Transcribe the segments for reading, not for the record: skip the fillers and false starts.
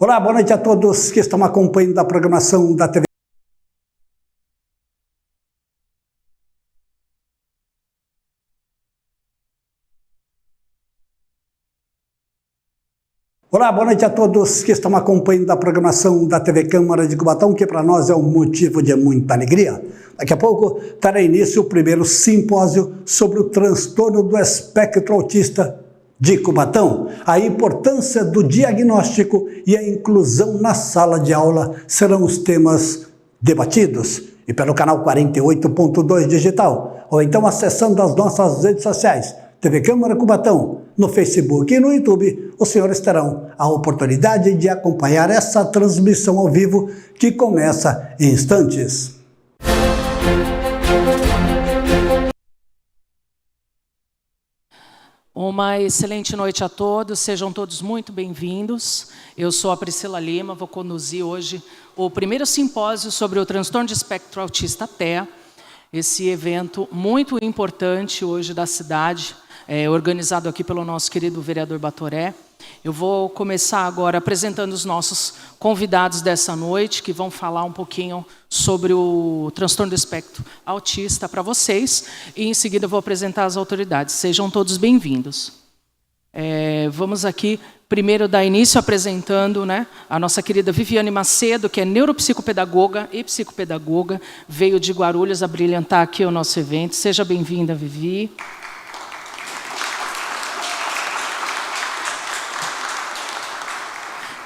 Olá, boa noite a todos que estão acompanhando a programação da TV. Olá, boa noite a todos que estão acompanhando a programação da TV Câmara de Cubatão, que para nós é um motivo de muita alegria. Daqui a pouco terá início o primeiro simpósio sobre o transtorno do espectro autista de Cubatão. A importância do diagnóstico e a inclusão na sala de aula serão os temas debatidos. E pelo canal 48.2 digital, ou então acessando as nossas redes sociais, TV Câmara Cubatão, no Facebook e no YouTube, os senhores terão a oportunidade de acompanhar essa transmissão ao vivo que começa em instantes. Uma excelente noite a todos, sejam todos muito bem-vindos. Eu sou a Priscila Lima, vou conduzir hoje o primeiro simpósio sobre o transtorno de espectro autista TEA, esse evento muito importante hoje da cidade, organizado aqui pelo nosso querido vereador Batoré. Eu vou começar agora apresentando os nossos convidados dessa noite, que vão falar um pouquinho sobre o transtorno do espectro autista para vocês, e em seguida eu vou apresentar as autoridades. Sejam todos bem-vindos. Vamos aqui primeiro dar início apresentando, a nossa querida Viviane Macedo, que é neuropsicopedagoga e psicopedagoga, veio de Guarulhos a brilhantar aqui o nosso evento. Seja bem-vinda, Vivi.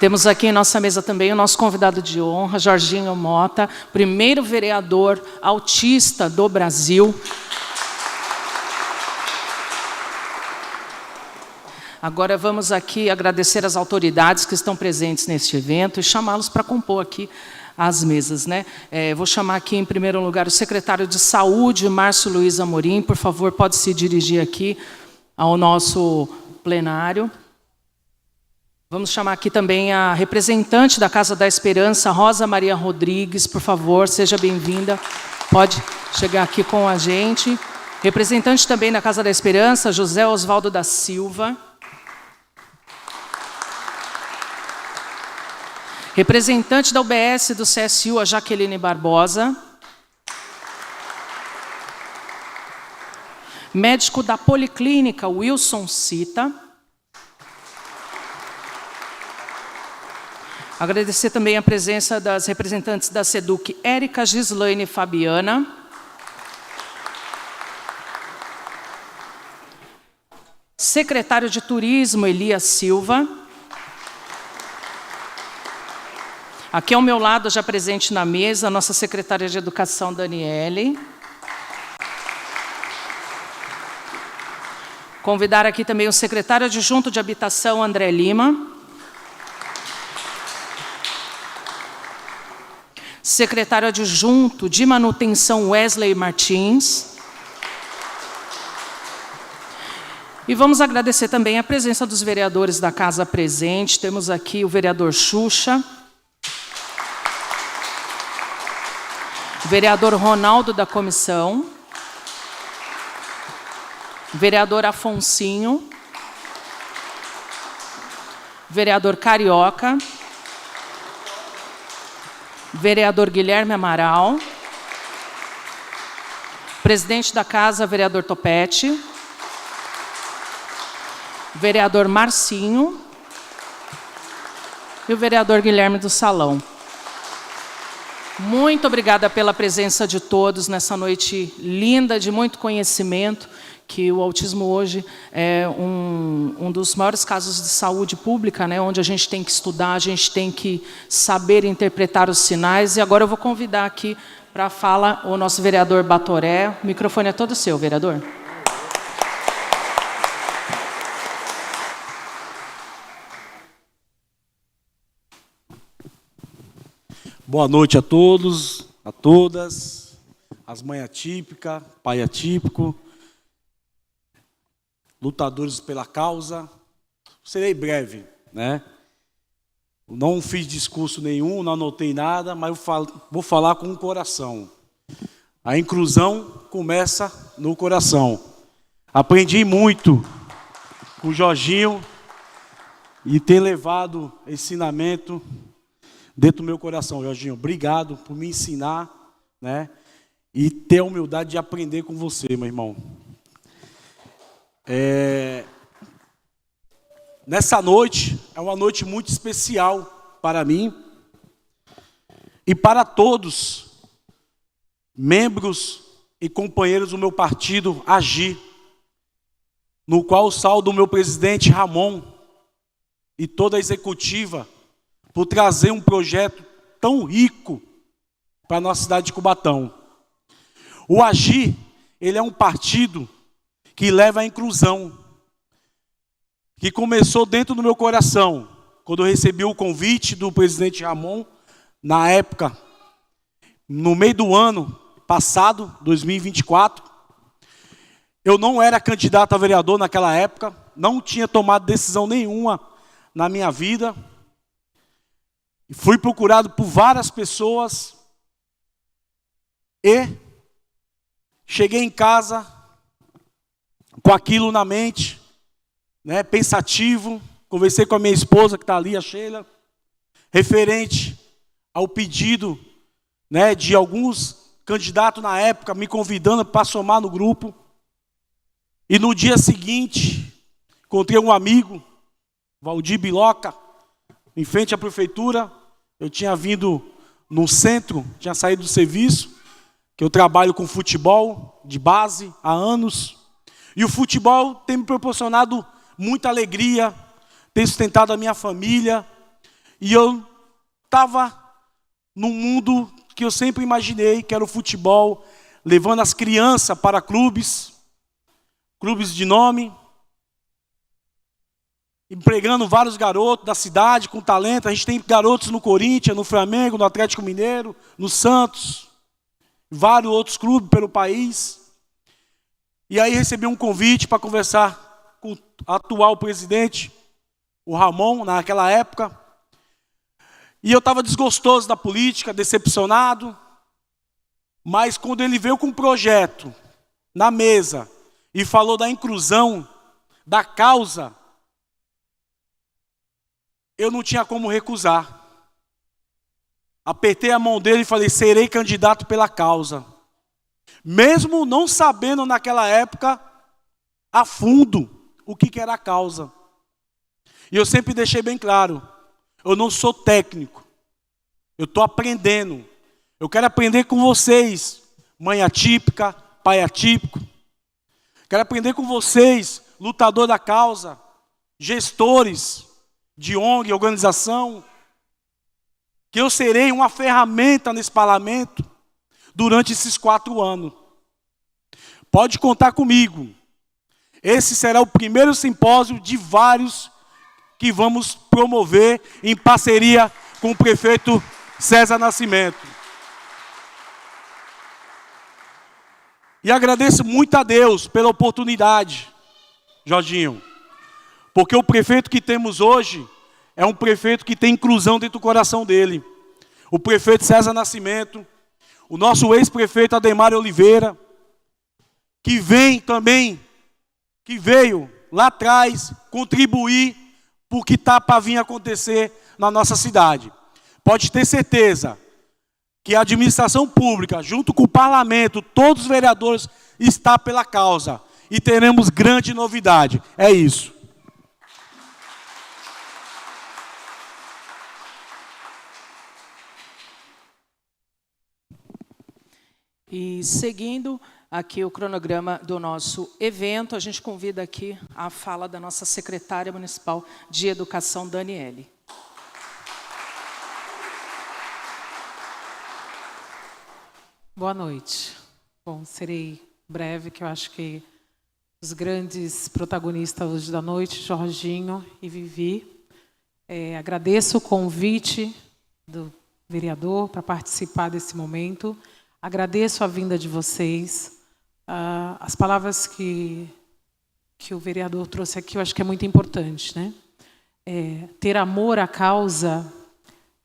Temos aqui em nossa mesa também o nosso convidado de honra, Jorginho Mota, primeiro vereador autista do Brasil. Agora vamos aqui agradecer as autoridades que estão presentes neste evento e chamá-los para compor aqui as mesas. Vou chamar aqui em primeiro lugar o secretário de Saúde, Márcio Luiz Amorim. Por favor, pode se dirigir aqui ao nosso plenário. Vamos chamar aqui também a representante da Casa da Esperança, Rosa Maria Rodrigues, por favor, seja bem-vinda. Pode chegar aqui com a gente. Representante também da Casa da Esperança, José Osvaldo da Silva. Representante da UBS do CSU, a Jaqueline Barbosa. Médico da Policlínica, Wilson Cita. Agradecer também a presença das representantes da SEDUC, Érica, Gislaine e Fabiana. Secretário de Turismo, Elias Silva. Aqui ao meu lado, já presente na mesa, a nossa secretária de Educação, Daniele. Convidar aqui também o secretário adjunto de Habitação, André Lima. Secretário adjunto de Manutenção, Wesley Martins. E vamos agradecer também a presença dos vereadores da casa presente. Temos aqui o vereador Xuxa, o vereador Ronaldo da comissão, o vereador Afonsinho, o vereador Carioca, vereador Guilherme Amaral, presidente da casa, vereador Topete, vereador Marcinho e o vereador Guilherme do Salão. Muito obrigada pela presença de todos nessa noite linda, de muito conhecimento, que o autismo hoje é um dos maiores casos de saúde pública, onde a gente tem que estudar, a gente tem que saber interpretar os sinais. E agora eu vou convidar aqui para a fala o nosso vereador Batoré. O microfone é todo seu, vereador. Boa noite a todos, a todas, as mães atípicas, pai atípico, lutadores pela causa. Serei breve, Não fiz discurso nenhum, não anotei nada, mas vou falar com o coração. A inclusão começa no coração. Aprendi muito com o Jorginho e ter levado ensinamento dentro do meu coração. Jorginho, obrigado por me ensinar, né? E ter a humildade de aprender com você, meu irmão. Nessa noite, é uma noite muito especial para mim e para todos, membros e companheiros do meu partido, AGI, no qual saldo o meu presidente Ramon e toda a executiva por trazer um projeto tão rico para a nossa cidade de Cubatão. O AGI, ele é um partido que leva à inclusão, que começou dentro do meu coração, quando eu recebi o convite do presidente Ramon, na época, no meio do ano passado, 2024, eu não era candidato a vereador naquela época, não tinha tomado decisão nenhuma na minha vida, fui procurado por várias pessoas e cheguei em casa com aquilo na mente, né, pensativo, conversei com a minha esposa que está ali, a Sheila, referente ao pedido, né, de alguns candidatos na época me convidando para somar no grupo. E no dia seguinte, encontrei um amigo, Valdir Biloca, em frente à prefeitura. Eu tinha vindo no centro, tinha saído do serviço, que eu trabalho com futebol de base há anos. E o futebol tem me proporcionado muita alegria, tem sustentado a minha família. E eu estava num mundo que eu sempre imaginei, que era o futebol, levando as crianças para clubes de nome, empregando vários garotos da cidade com talento. A gente tem garotos no Corinthians, no Flamengo, no Atlético Mineiro, no Santos, vários outros clubes pelo país. E aí recebi um convite para conversar com o atual presidente, o Ramon, naquela época. E eu estava desgostoso da política, decepcionado. Mas quando ele veio com um projeto na mesa e falou da inclusão, da causa, eu não tinha como recusar. Apertei a mão dele e falei, serei candidato pela causa. Mesmo não sabendo naquela época a fundo o que era a causa. E eu sempre deixei bem claro, eu não sou técnico, eu estou aprendendo. Eu quero aprender com vocês, mãe atípica, pai atípico. Quero aprender com vocês, lutador da causa, gestores de ONG, organização, que eu serei uma ferramenta nesse parlamento durante esses 4 anos. Pode contar comigo. Esse será o primeiro simpósio de vários que vamos promover em parceria com o prefeito César Nascimento. E agradeço muito a Deus pela oportunidade, Jorginho, porque o prefeito que temos hoje é um prefeito que tem inclusão dentro do coração dele. O prefeito César Nascimento, o nosso ex-prefeito Ademar Oliveira, que veio lá atrás contribuir para o que está para vir acontecer na nossa cidade. Pode ter certeza que a administração pública, junto com o parlamento, todos os vereadores, está pela causa. E teremos grande novidade. É isso. E seguindo aqui o cronograma do nosso evento, a gente convida aqui a fala da nossa secretária municipal de Educação, Daniele. Boa noite. Bom, serei breve, que eu acho que os grandes protagonistas hoje da noite, Jorginho e Vivi. Agradeço o convite do vereador para participar desse momento. Agradeço a vinda de vocês. As palavras que o vereador trouxe aqui, eu acho que é muito importante, né? Ter amor à causa,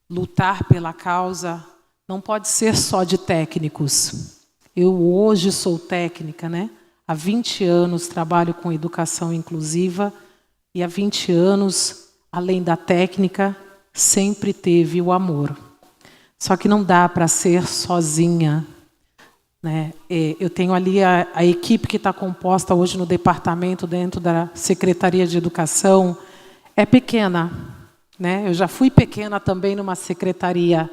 lutar pela causa, não pode ser só de técnicos. Eu hoje sou técnica, né? Há 20 anos trabalho com educação inclusiva e há 20 anos além da técnica, sempre teve o amor. Só que não dá para ser sozinha, né? Eu tenho ali a equipe que está composta hoje no departamento, dentro da Secretaria de Educação, é pequena, né? Eu já fui pequena também numa secretaria,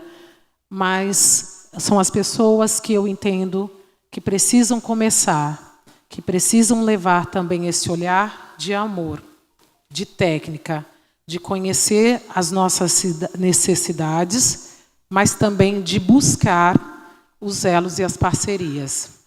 mas são as pessoas que eu entendo que precisam começar, que precisam levar também esse olhar de amor, de técnica, de conhecer as nossas necessidades, mas também de buscar os elos e as parcerias.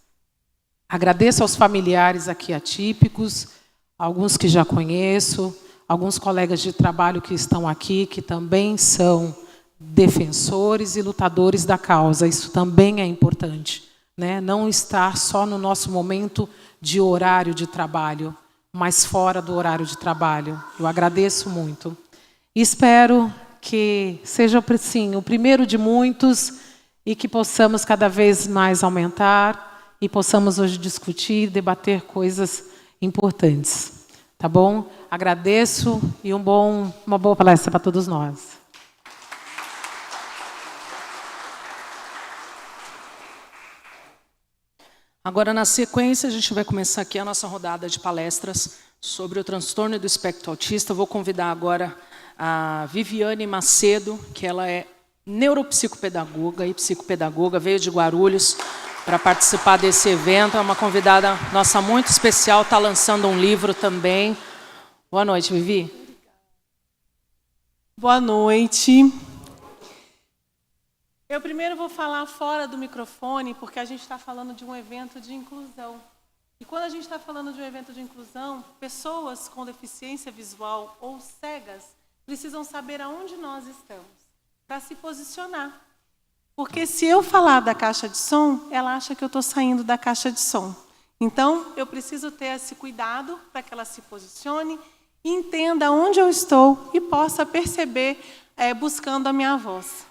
Agradeço aos familiares aqui atípicos, alguns que já conheço, alguns colegas de trabalho que estão aqui, que também são defensores e lutadores da causa. Isso também é importante, né? Não estar só no nosso momento de horário de trabalho, mas fora do horário de trabalho. Eu agradeço muito. E espero que seja, sim, o primeiro de muitos e que possamos cada vez mais aumentar e possamos hoje discutir, debater coisas importantes. Tá bom? Agradeço e uma boa palestra para todos nós. Agora, na sequência, a gente vai começar aqui a nossa rodada de palestras sobre o transtorno do espectro autista. Eu vou convidar agora a Viviane Macedo, que ela é neuropsicopedagoga e psicopedagoga, veio de Guarulhos para participar desse evento. É uma convidada nossa muito especial, está lançando um livro também. Boa noite, Vivi. Boa noite. Eu primeiro vou falar fora do microfone, porque a gente está falando de um evento de inclusão. E quando a gente está falando de um evento de inclusão, pessoas com deficiência visual ou cegas precisam saber aonde nós estamos, para se posicionar. Porque se eu falar da caixa de som, ela acha que eu estou saindo da caixa de som. Então, eu preciso ter esse cuidado para que ela se posicione, entenda onde eu estou e possa perceber buscando a minha voz.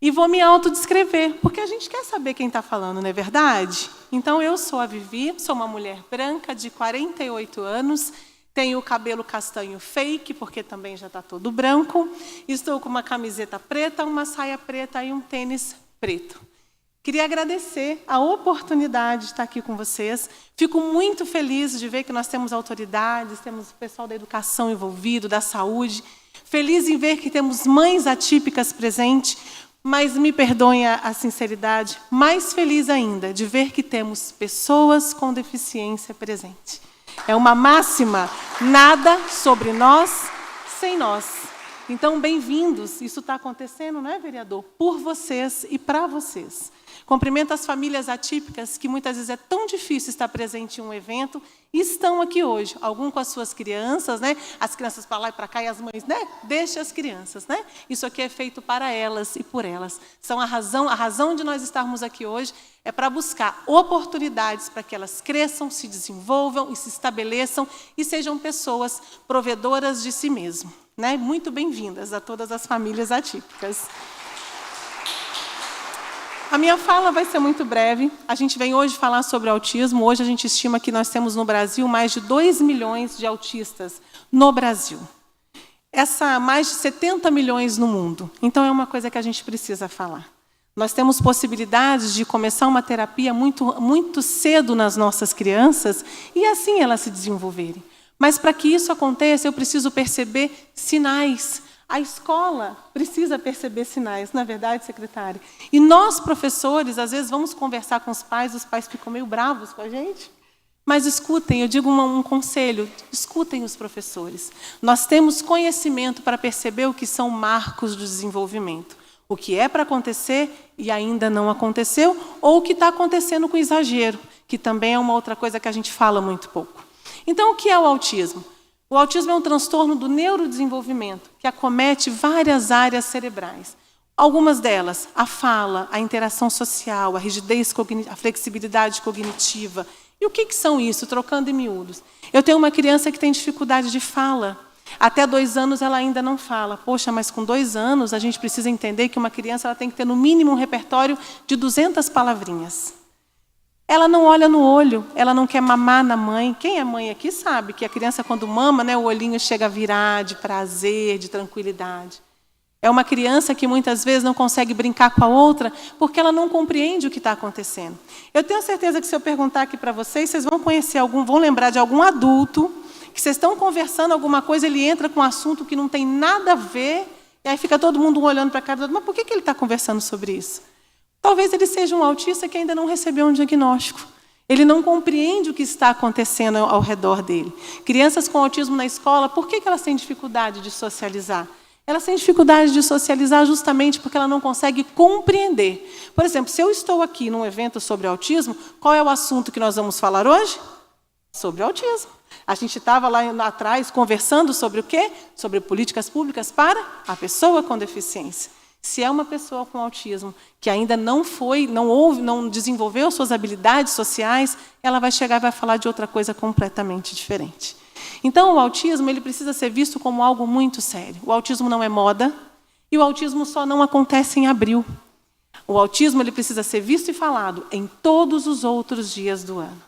E vou me autodescrever, porque a gente quer saber quem está falando, não é verdade? Então, eu sou a Vivi, sou uma mulher branca de 48 anos, tenho o cabelo castanho fake, porque também já está todo branco, estou com uma camiseta preta, uma saia preta e um tênis preto. Queria agradecer a oportunidade de estar aqui com vocês. Fico muito feliz de ver que nós temos autoridades, temos o pessoal da educação envolvido, da saúde. Feliz em ver que temos mães atípicas presentes, mas me perdoem a sinceridade, mais feliz ainda de ver que temos pessoas com deficiência presente. É uma máxima, nada sobre nós sem nós. Então, bem-vindos. Isso está acontecendo, não é, vereador? Por vocês e para vocês. Cumprimento as famílias atípicas, que muitas vezes é tão difícil estar presente em um evento, e estão aqui hoje. Alguns com as suas crianças, né? As crianças para lá e para cá, e as mães, né? Deixa as crianças, né? Isso aqui é feito para elas e por elas. São a razão de nós estarmos aqui hoje é para buscar oportunidades para que elas cresçam, se desenvolvam e se estabeleçam e sejam pessoas provedoras de si mesmas. Né? Muito bem-vindas a todas as famílias atípicas. A minha fala vai ser muito breve. A gente vem hoje falar sobre autismo. Hoje a gente estima que nós temos no Brasil mais de 2 milhões de autistas no Brasil. Mais de 70 milhões no mundo. Então, é uma coisa que a gente precisa falar. Nós temos possibilidades de começar uma terapia muito cedo nas nossas crianças e assim elas se desenvolverem. Mas, para que isso aconteça, eu preciso perceber sinais. A escola precisa perceber sinais, não é verdade, secretária? E nós, professores, às vezes vamos conversar com os pais ficam meio bravos com a gente. Mas escutem, eu digo um conselho, escutem os professores. Nós temos conhecimento para perceber o que são marcos do desenvolvimento. O que é para acontecer e ainda não aconteceu, ou o que está acontecendo com exagero, que também é uma outra coisa que a gente fala muito pouco. Então, o que é o autismo? O autismo é um transtorno do neurodesenvolvimento, que acomete várias áreas cerebrais. Algumas delas, a fala, a interação social, a rigidez cognitiva, a flexibilidade cognitiva. E o que são isso? Trocando em miúdos. Eu tenho uma criança que tem dificuldade de fala. Até 2 anos ela ainda não fala. Poxa, mas com 2 anos a gente precisa entender que uma criança ela tem que ter no mínimo um repertório de 200 palavrinhas. Ela não olha no olho, ela não quer mamar na mãe. Quem é mãe aqui sabe que a criança, quando mama, né, o olhinho chega a virar de prazer, de tranquilidade. É uma criança que muitas vezes não consegue brincar com a outra porque ela não compreende o que está acontecendo. Eu tenho certeza que se eu perguntar aqui para vocês, vocês vão conhecer vão lembrar de algum adulto que vocês estão conversando alguma coisa, ele entra com um assunto que não tem nada a ver, e aí fica todo mundo um olhando para a cara do outro. Mas por que ele está conversando sobre isso? Talvez ele seja um autista que ainda não recebeu um diagnóstico. Ele não compreende o que está acontecendo ao redor dele. Crianças com autismo na escola, por que elas têm dificuldade de socializar? Elas têm dificuldade de socializar justamente porque ela não consegue compreender. Por exemplo, se eu estou aqui num evento sobre autismo, qual é o assunto que nós vamos falar hoje? Sobre autismo. A gente estava lá atrás conversando sobre o quê? Sobre políticas públicas para a pessoa com deficiência. Se é uma pessoa com autismo que ainda não desenvolveu suas habilidades sociais, ela vai chegar e vai falar de outra coisa completamente diferente. Então, o autismo ele precisa ser visto como algo muito sério. O autismo não é moda e o autismo só não acontece em abril. O autismo ele precisa ser visto e falado em todos os outros dias do ano.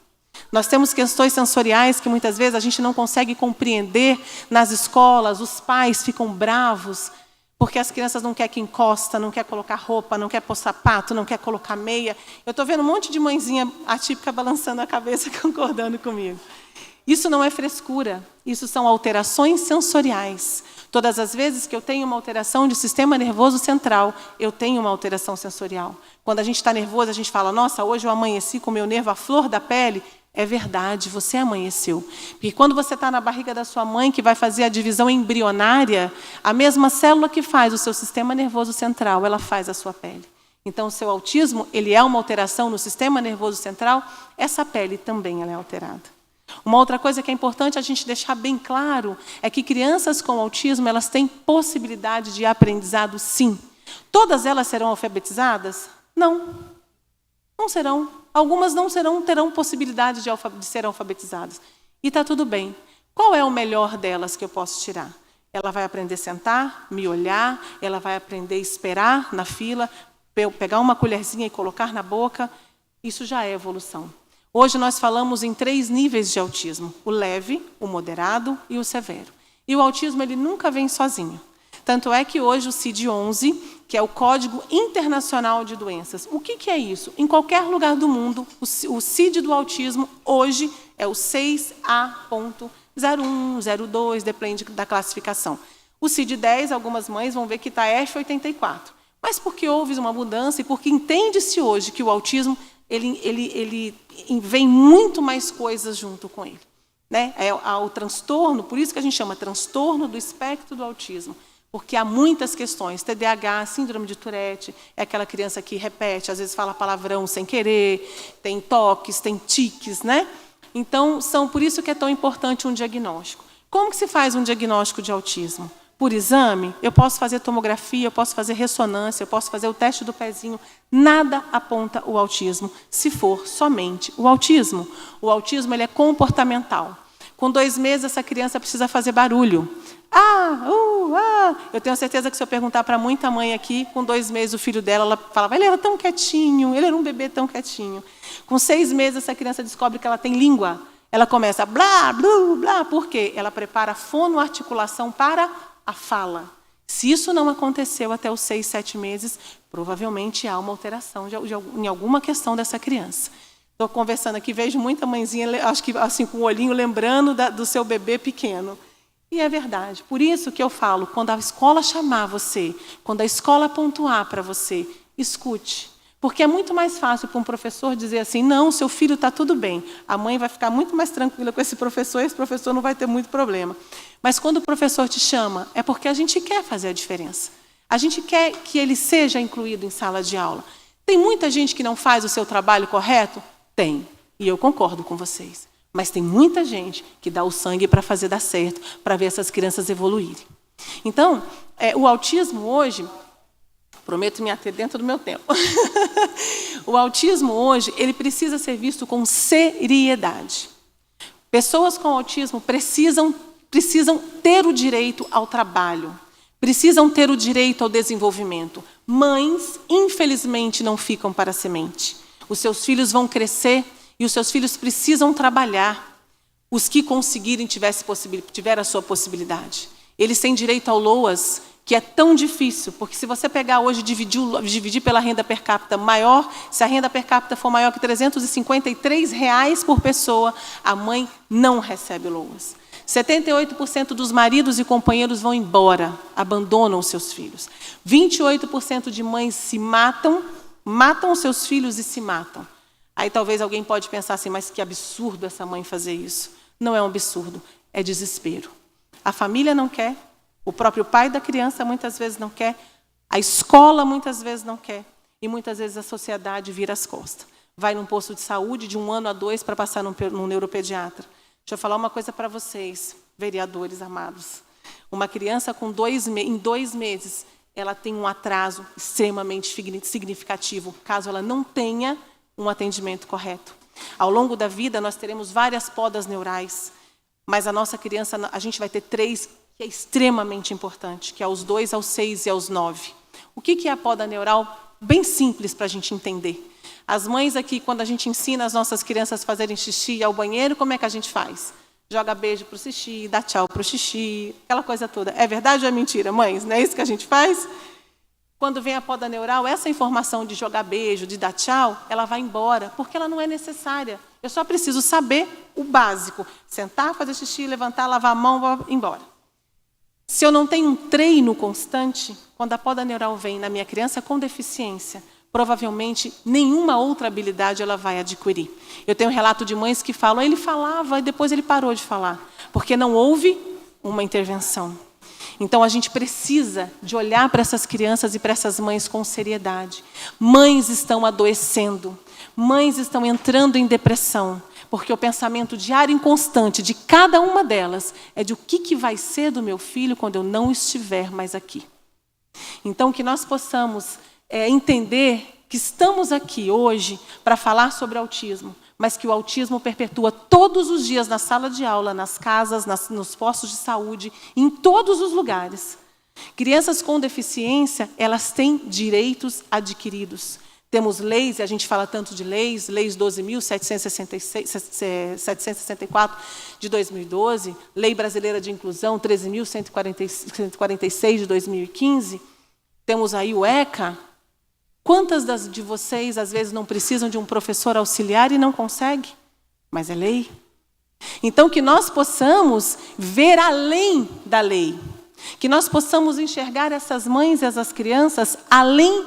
Nós temos questões sensoriais que muitas vezes a gente não consegue compreender nas escolas, os pais ficam bravos porque as crianças não querem que encosta, não querem colocar roupa, não querem pôr sapato, não querem colocar meia. Eu estou vendo um monte de mãezinha atípica balançando a cabeça, concordando comigo. Isso não é frescura, isso são alterações sensoriais. Todas as vezes que eu tenho uma alteração de sistema nervoso central, eu tenho uma alteração sensorial. Quando a gente está nervoso, a gente fala, nossa, hoje eu amanheci com o meu nervo à flor da pele. É verdade, você amanheceu. Porque quando você está na barriga da sua mãe, que vai fazer a divisão embrionária, a mesma célula que faz o seu sistema nervoso central, ela faz a sua pele. Então, o seu autismo, ele é uma alteração no sistema nervoso central, essa pele também ela é alterada. Uma outra coisa que é importante a gente deixar bem claro é que crianças com autismo, elas têm possibilidade de aprendizado, sim. Todas elas serão alfabetizadas? Não. Não serão. Algumas não terão possibilidade de ser alfabetizadas. E está tudo bem. Qual é o melhor delas que eu posso tirar? Ela vai aprender a sentar, me olhar, ela vai aprender a esperar na fila, pegar uma colherzinha e colocar na boca. Isso já é evolução. Hoje nós falamos em 3 níveis de autismo: o leve, o moderado e o severo. E o autismo ele nunca vem sozinho. Tanto é que hoje o CID-11, que é o Código Internacional de Doenças, o que é isso? Em qualquer lugar do mundo, o CID do autismo hoje é o 6A.01, 02, depende da classificação. O CID-10, algumas mães vão ver que está F84. Mas porque houve uma mudança e porque entende-se hoje que o autismo ele vem muito mais coisas junto com ele. Né? O transtorno, por isso que a gente chama transtorno do espectro do autismo, porque há muitas questões. TDAH, síndrome de Tourette, é aquela criança que repete, às vezes fala palavrão sem querer, tem toques, tem tiques, né? Então, por isso que é tão importante um diagnóstico. Como que se faz um diagnóstico de autismo? Por exame, eu posso fazer tomografia, eu posso fazer ressonância, eu posso fazer o teste do pezinho. Nada aponta o autismo, se for somente o autismo. O autismo ele é comportamental. Com 2 meses, essa criança precisa fazer barulho. Eu tenho certeza que se eu perguntar para muita mãe aqui, com 2 meses o filho dela, ela falava, ele era tão quietinho, ele era um bebê tão quietinho. Com 6 meses, essa criança descobre que ela tem língua. Ela começa blá, blá, blá. Por quê? Ela prepara a fonoarticulação para a fala. Se isso não aconteceu até os 6, 7 meses, provavelmente há uma alteração em alguma questão dessa criança. Estou conversando aqui, vejo muita mãezinha, acho que assim, com o olhinho lembrando do seu bebê pequeno. E é verdade. Por isso que eu falo, quando a escola chamar você, quando a escola pontuar para você, escute. Porque é muito mais fácil para um professor dizer assim, não, seu filho está tudo bem. A mãe vai ficar muito mais tranquila com esse professor não vai ter muito problema. Mas quando o professor te chama, é porque a gente quer fazer a diferença. A gente quer que ele seja incluído em sala de aula. Tem muita gente que não faz o seu trabalho correto? Tem. E eu concordo com vocês. Mas tem muita gente que dá o sangue para fazer dar certo, para ver essas crianças evoluírem. Então, o autismo hoje, prometo me ater dentro do meu tempo. O autismo hoje, ele precisa ser visto com seriedade. Pessoas com autismo precisam ter o direito ao trabalho, precisam ter o direito ao desenvolvimento. Mães, infelizmente, não ficam para a semente. Os seus filhos vão crescer e os seus filhos precisam trabalhar. Os que conseguirem tiver a sua possibilidade. Eles têm direito ao LOAS, que é tão difícil, porque se você pegar hoje e dividir pela renda per capita maior, se a renda per capita for maior que R$ 353 por pessoa, a mãe não recebe LOAS. 78% dos maridos e companheiros vão embora, abandonam os seus filhos. 28% de mães se matam os seus filhos e se matam. Aí talvez alguém pode pensar assim, mas que absurdo essa mãe fazer isso. Não é um absurdo, é desespero. A família não quer, o próprio pai da criança muitas vezes não quer, a escola muitas vezes não quer, e muitas vezes a sociedade vira as costas. Vai num posto de saúde de 1 ano a 2 para passar num neuropediatra. Deixa eu falar uma coisa para vocês, vereadores amados. Uma criança em 2 meses, ela tem um atraso extremamente significativo, caso ela não tenha um atendimento correto. Ao longo da vida, nós teremos várias podas neurais, mas a nossa criança, a gente vai ter 3, que é extremamente importante, que é aos 2, aos 6 e aos 9. O que é a poda neural? Bem simples para a gente entender. As mães aqui, quando a gente ensina as nossas crianças a fazerem xixi e ao banheiro, como é que a gente faz? Joga beijo para o xixi, dá tchau para o xixi, aquela coisa toda. É verdade ou é mentira, mães? Não é isso que a gente faz? Quando vem a poda neural, essa informação de jogar beijo, de dar tchau, ela vai embora, porque ela não é necessária. Eu só preciso saber o básico. Sentar, fazer xixi, levantar, lavar a mão, embora. Se eu não tenho um treino constante, quando a poda neural vem na minha criança com deficiência, provavelmente nenhuma outra habilidade ela vai adquirir. Eu tenho um relato de mães que falam, ele falava e depois ele parou de falar, porque não houve uma intervenção. Então, a gente precisa de olhar para essas crianças e para essas mães com seriedade. Mães estão adoecendo, mães estão entrando em depressão, porque o pensamento diário e constante de cada uma delas é de o que vai ser do meu filho quando eu não estiver mais aqui. Então, que nós possamos entender que estamos aqui hoje para falar sobre autismo, mas que o autismo perpetua todos os dias na sala de aula, nas casas, nos postos de saúde, em todos os lugares. Crianças com deficiência, elas têm direitos adquiridos. Temos leis, e a gente fala tanto de leis 12.764 de 2012, Lei Brasileira de Inclusão 13.146 de 2015, temos aí o ECA. Quantas de vocês, às vezes, não precisam de um professor auxiliar e não conseguem? Mas é lei. Então, que nós possamos ver além da lei. Que nós possamos enxergar essas mães e essas crianças além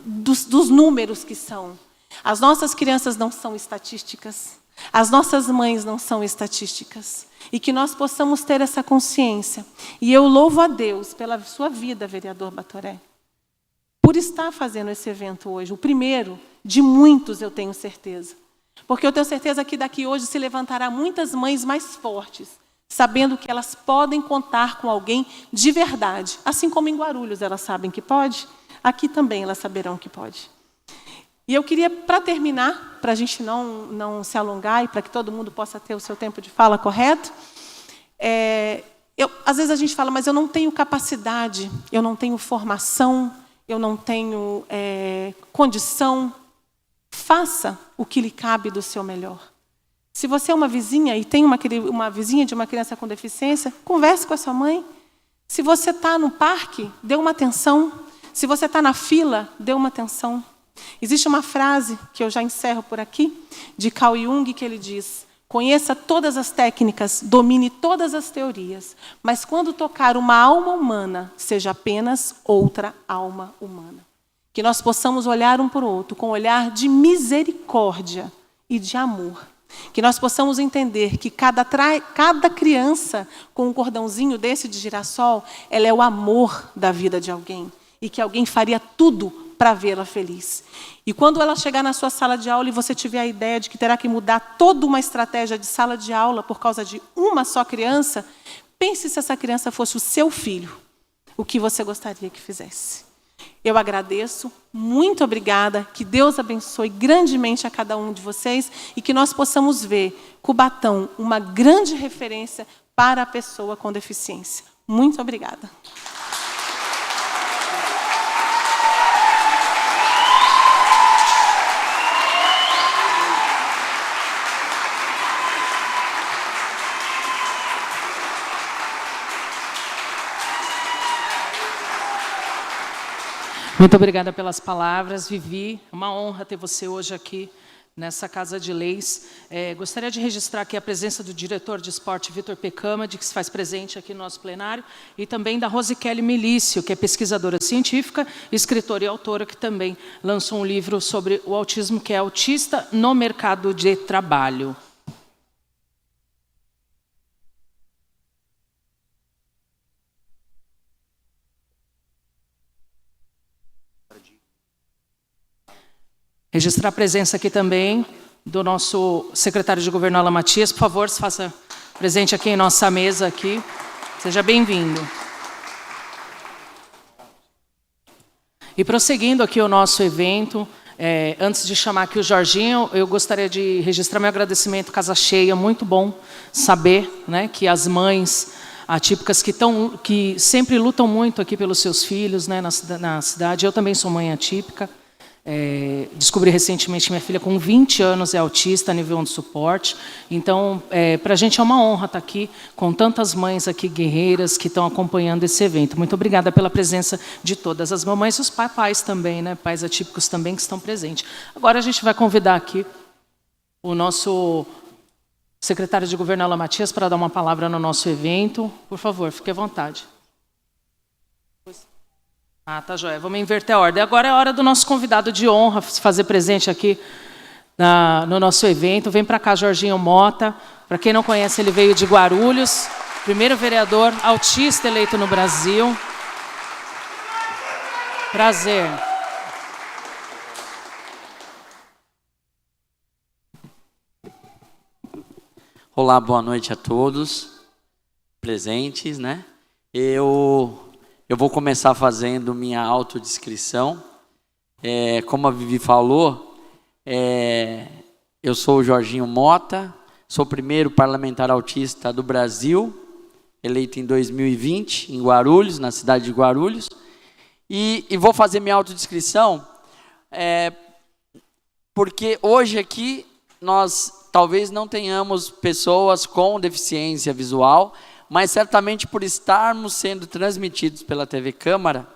dos números que são. As nossas crianças não são estatísticas. As nossas mães não são estatísticas. E que nós possamos ter essa consciência. E eu louvo a Deus pela sua vida, vereador Batoré, por estar fazendo esse evento hoje, o primeiro de muitos, eu tenho certeza. Porque eu tenho certeza que daqui hoje se levantará muitas mães mais fortes, sabendo que elas podem contar com alguém de verdade. Assim como em Guarulhos elas sabem que pode, aqui também elas saberão que pode. E eu queria, para terminar, para a gente não se alongar e para que todo mundo possa ter o seu tempo de fala correto, às vezes a gente fala, mas eu não tenho capacidade, eu não tenho formação, eu não tenho condição. Faça o que lhe cabe do seu melhor. Se você é uma vizinha e tem uma vizinha de uma criança com deficiência, converse com a sua mãe. Se você está no parque, dê uma atenção. Se você está na fila, dê uma atenção. Existe uma frase, que eu já encerro por aqui, de Carl Jung, que ele diz: conheça todas as técnicas, domine todas as teorias, mas quando tocar uma alma humana, seja apenas outra alma humana. Que nós possamos olhar um para o outro com um olhar de misericórdia e de amor. Que nós possamos entender que cada criança com um cordãozinho desse de girassol, ela é o amor da vida de alguém. E que alguém faria tudo para vê-la feliz. E quando ela chegar na sua sala de aula e você tiver a ideia de que terá que mudar toda uma estratégia de sala de aula por causa de uma só criança, pense se essa criança fosse o seu filho, o que você gostaria que fizesse. Eu agradeço, muito obrigada, que Deus abençoe grandemente a cada um de vocês e que nós possamos ver Cubatão uma grande referência para a pessoa com deficiência. Muito obrigada. Muito obrigada pelas palavras, Vivi. É uma honra ter você hoje aqui nessa Casa de Leis. Gostaria de registrar aqui a presença do diretor de esporte, Vitor Pecamade, que se faz presente aqui no nosso plenário, e também da Rosikelly Milício, que é pesquisadora científica, escritora e autora, que também lançou um livro sobre o autismo, que é Autista no Mercado de Trabalho. Registrar a presença aqui também do nosso secretário de Governo, Alan Matias. Por favor, se faça presente aqui em nossa mesa aqui. Seja bem-vindo. E prosseguindo aqui o nosso evento, antes de chamar aqui o Jorginho, eu gostaria de registrar meu agradecimento, casa cheia, muito bom saber, né, que as mães atípicas que sempre lutam muito aqui pelos seus filhos, né, na cidade. Eu também sou mãe atípica. Descobri recentemente que minha filha com 20 anos é autista, nível 1 de suporte. Então, para a gente é uma honra estar aqui com tantas mães aqui guerreiras que estão acompanhando esse evento. Muito obrigada pela presença de todas as mamães e os papais também, né? Pais atípicos também que estão presentes. Agora a gente vai convidar aqui o nosso secretário de Governo, Alan Matias, para dar uma palavra no nosso evento. Por favor, fique à vontade. Tá joia. Vamos inverter a ordem. Agora é a hora do nosso convidado de honra se fazer presente aqui no nosso evento. Vem para cá, Jorginho Mota. Para quem não conhece, ele veio de Guarulhos. Primeiro vereador autista eleito no Brasil. Prazer. Olá, boa noite a todos presentes, né? Eu vou começar fazendo minha autodescrição. Como a Vivi falou, eu sou o Jorginho Mota, sou o primeiro parlamentar autista do Brasil, eleito em 2020, em Guarulhos, na cidade de Guarulhos. E vou fazer minha autodescrição porque hoje aqui nós talvez não tenhamos pessoas com deficiência visual, mas certamente por estarmos sendo transmitidos pela TV Câmara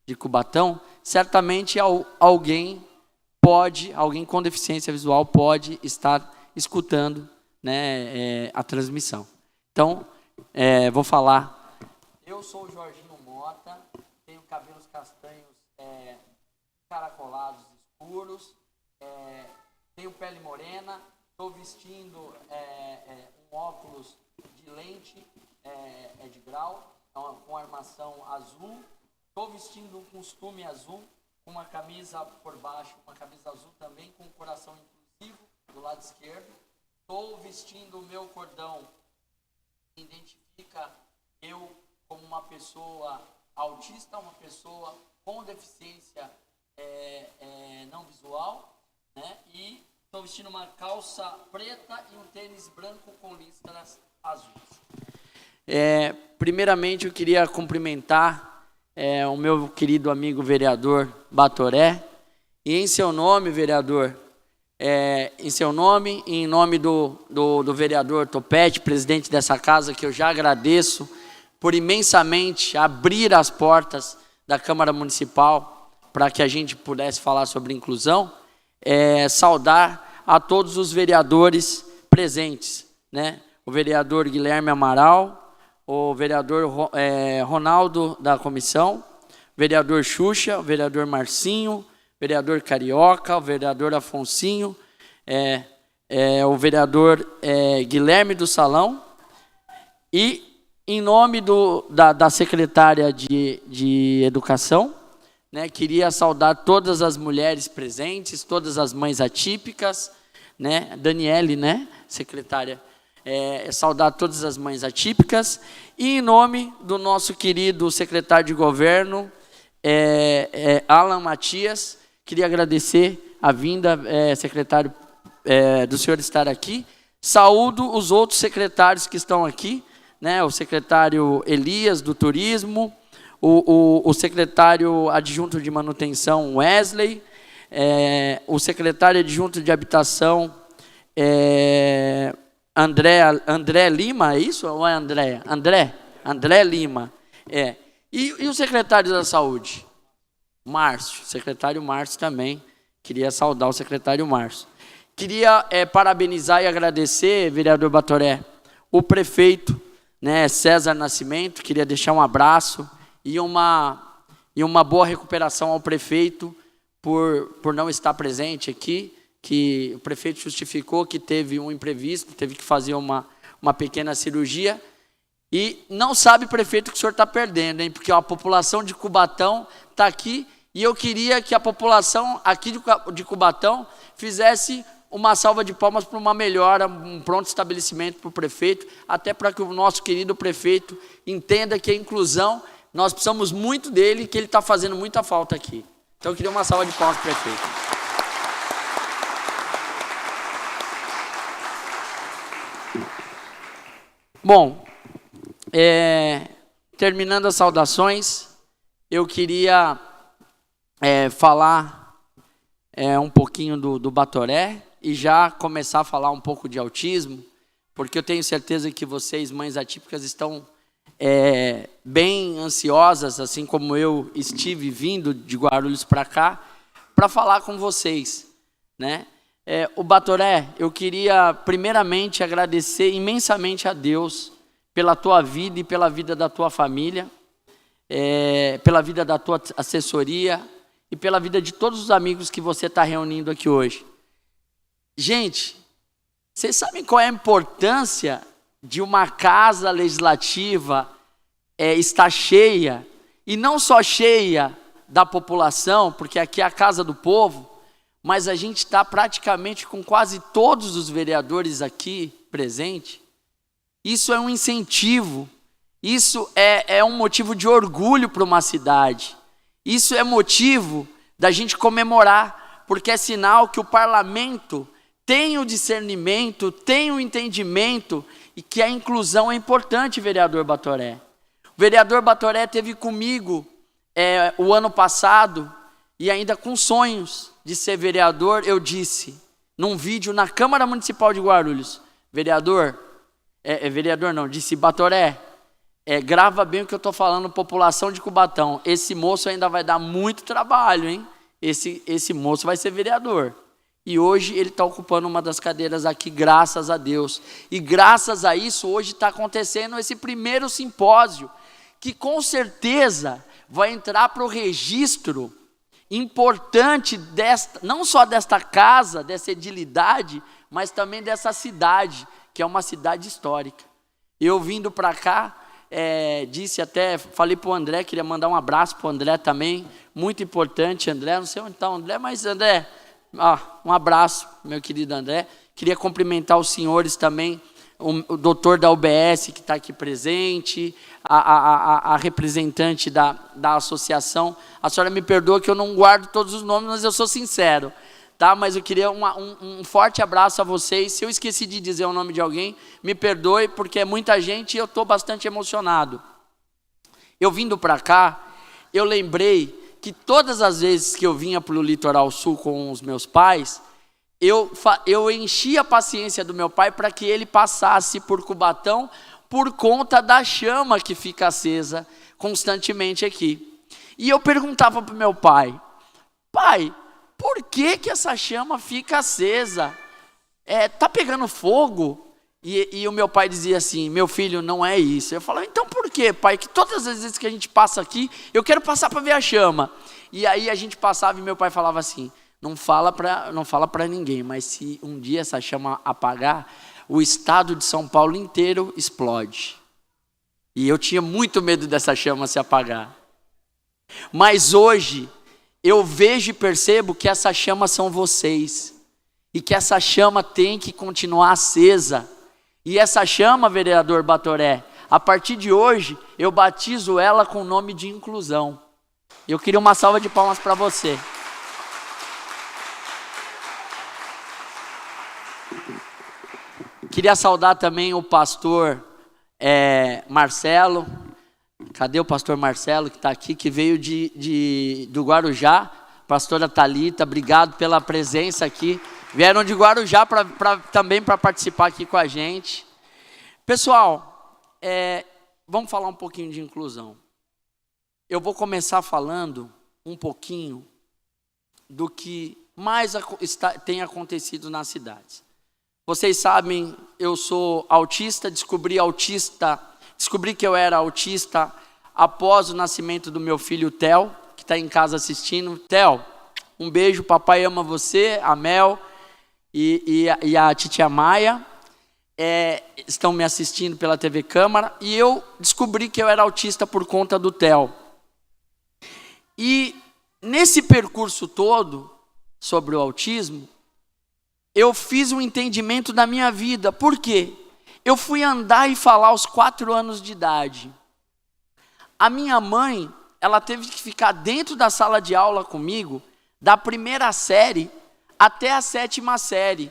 de Cubatão, certamente alguém com deficiência visual pode estar escutando, né, a transmissão. Então, vou falar. Eu sou o Jorginho Mota, tenho cabelos castanhos caracolados escuros, tenho pele morena, estou vestindo um óculos de lente, de grau, com armação azul. Estou vestindo um costume azul, com uma camisa por baixo, uma camisa azul também, com um coração inclusivo do lado esquerdo. Estou vestindo o meu cordão, que identifica eu como uma pessoa autista, uma pessoa com deficiência não visual, né? E estou vestindo uma calça preta e um tênis branco com listras azuis. Primeiramente, eu queria cumprimentar o meu querido amigo vereador Batoré, e em seu nome, vereador, em seu nome e em nome do vereador Topete, presidente dessa casa, que eu já agradeço por imensamente abrir as portas da Câmara Municipal para que a gente pudesse falar sobre inclusão, saudar a todos os vereadores presentes, né? O vereador Guilherme Amaral, o vereador Ronaldo da comissão, vereador Xuxa, o vereador Marcinho, vereador Carioca, o vereador Afonsinho, o vereador Guilherme do Salão, e em nome da secretária de Educação, né, queria saudar todas as mulheres presentes, todas as mães atípicas, né, Daniele, né, secretária, saudar todas as mães atípicas, e em nome do nosso querido secretário de Governo, Alan Matias, queria agradecer a vinda, secretário, do senhor estar aqui. Saúdo os outros secretários que estão aqui, né, o secretário Elias, do Turismo, o secretário adjunto de Manutenção, Wesley, o secretário adjunto de Habitação, André Lima, é isso? Ou é André? André Lima. E o secretário da Saúde? Márcio, secretário Márcio também. Queria saudar o secretário Márcio. Queria parabenizar e agradecer, vereador Batoré, o prefeito, né, César Nascimento. Queria deixar um abraço e uma boa recuperação ao prefeito por não estar presente aqui, que o prefeito justificou que teve um imprevisto, teve que fazer uma pequena cirurgia. E não sabe, prefeito, que o senhor está perdendo, hein? Porque a população de Cubatão está aqui e eu queria que a população aqui de Cubatão fizesse uma salva de palmas para uma melhora, um pronto estabelecimento para o prefeito, até para que o nosso querido prefeito entenda que a inclusão, nós precisamos muito dele e que ele está fazendo muita falta aqui. Então eu queria uma salva de palmas para o prefeito. Bom, terminando as saudações, eu queria falar um pouquinho do Batoré e já começar a falar um pouco de autismo, porque eu tenho certeza que vocês, mães atípicas, estão bem ansiosas, assim como eu estive vindo de Guarulhos para cá, para falar com vocês, né? O Batoré, eu queria primeiramente agradecer imensamente a Deus pela tua vida e pela vida da tua família, pela vida da tua assessoria e pela vida de todos os amigos que você está reunindo aqui hoje. Gente, vocês sabem qual é a importância de uma casa legislativa estar cheia, e não só cheia da população, porque aqui é a casa do povo, mas a gente está praticamente com quase todos os vereadores aqui presentes. Isso é um incentivo, isso é um motivo de orgulho para uma cidade, isso é motivo da gente comemorar, porque é sinal que o parlamento tem o discernimento, tem o entendimento e que a inclusão é importante, vereador Batoré. O vereador Batoré esteve comigo o ano passado e ainda com sonhos de ser vereador, eu disse, num vídeo na Câmara Municipal de Guarulhos, vereador não, disse, Batoré, grava bem o que eu estou falando, população de Cubatão, esse moço ainda vai dar muito trabalho, hein? Esse moço vai ser vereador. E hoje ele está ocupando uma das cadeiras aqui, graças a Deus. E graças a isso, hoje está acontecendo esse primeiro simpósio, que com certeza vai entrar para o registro importante não só desta casa, dessa edilidade, mas também dessa cidade, que é uma cidade histórica. Eu vindo para cá, falei para o André, queria mandar um abraço para o André também, muito importante, André, não sei onde está o André, mas André, um abraço, meu querido André. Queria cumprimentar os senhores também, o doutor da UBS que está aqui presente, a representante da associação. A senhora me perdoa que eu não guardo todos os nomes, mas eu sou sincero, tá? Mas eu queria um forte abraço a vocês. Se eu esqueci de dizer o nome de alguém, me perdoe, porque é muita gente e eu estou bastante emocionado. Eu vindo para cá, eu lembrei que todas as vezes que eu vinha para o Litoral Sul com os meus pais, eu enchia a paciência do meu pai para que ele passasse por Cubatão por conta da chama que fica acesa constantemente aqui. E eu perguntava para o meu pai, por que essa chama fica acesa? Tá pegando fogo? E o meu pai dizia assim, meu filho, não é isso. Eu falava, então por quê, pai? Que todas as vezes que a gente passa aqui, eu quero passar para ver a chama. E aí a gente passava e meu pai falava assim, não fala para ninguém, mas se um dia essa chama apagar, o estado de São Paulo inteiro explode. E eu tinha muito medo dessa chama se apagar. Mas hoje, eu vejo e percebo que essa chama são vocês. E que essa chama tem que continuar acesa. E essa chama, vereador Batoré, a partir de hoje, eu batizo ela com o nome de inclusão. Eu queria uma salva de palmas para você. Queria saudar também o pastor Marcelo. Cadê o pastor Marcelo que está aqui, que veio do Guarujá? Pastora Thalita, obrigado pela presença aqui. Vieram de Guarujá também para participar aqui com a gente. Pessoal, vamos falar um pouquinho de inclusão. Eu vou começar falando um pouquinho do que mais tem acontecido nas cidades. Vocês sabem, eu sou autista, descobri que eu era autista após o nascimento do meu filho Theo, que está em casa assistindo. Theo, um beijo, papai ama você, a Mel e a titia Maia. Estão me assistindo pela TV Câmara, e eu descobri que eu era autista por conta do Theo. E nesse percurso todo sobre o autismo, eu fiz um entendimento da minha vida. Por quê? Eu fui andar e falar aos 4 anos de idade. A minha mãe, ela teve que ficar dentro da sala de aula comigo, da 1ª série até a 7ª série.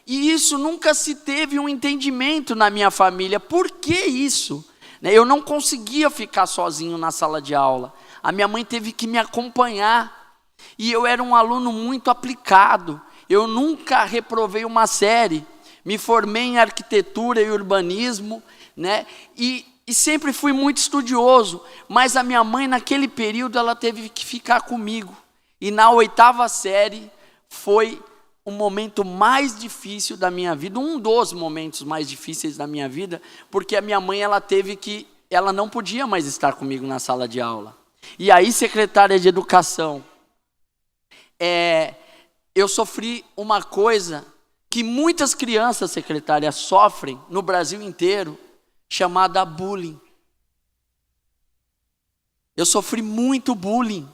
E isso nunca se teve um entendimento na minha família. Por que isso? Eu não conseguia ficar sozinho na sala de aula. A minha mãe teve que me acompanhar. E eu era um aluno muito aplicado. Eu nunca reprovei uma série. Me formei em arquitetura e urbanismo, né? E sempre fui muito estudioso. Mas a minha mãe, naquele período, ela teve que ficar comigo. E na 8ª série foi o momento mais difícil da minha vida, um dos momentos mais difíceis da minha vida, porque a minha mãe, ela não podia mais estar comigo na sala de aula. E aí, secretária de Educação, eu sofri uma coisa que muitas crianças, secretária, sofrem no Brasil inteiro, chamada bullying. Eu sofri muito bullying.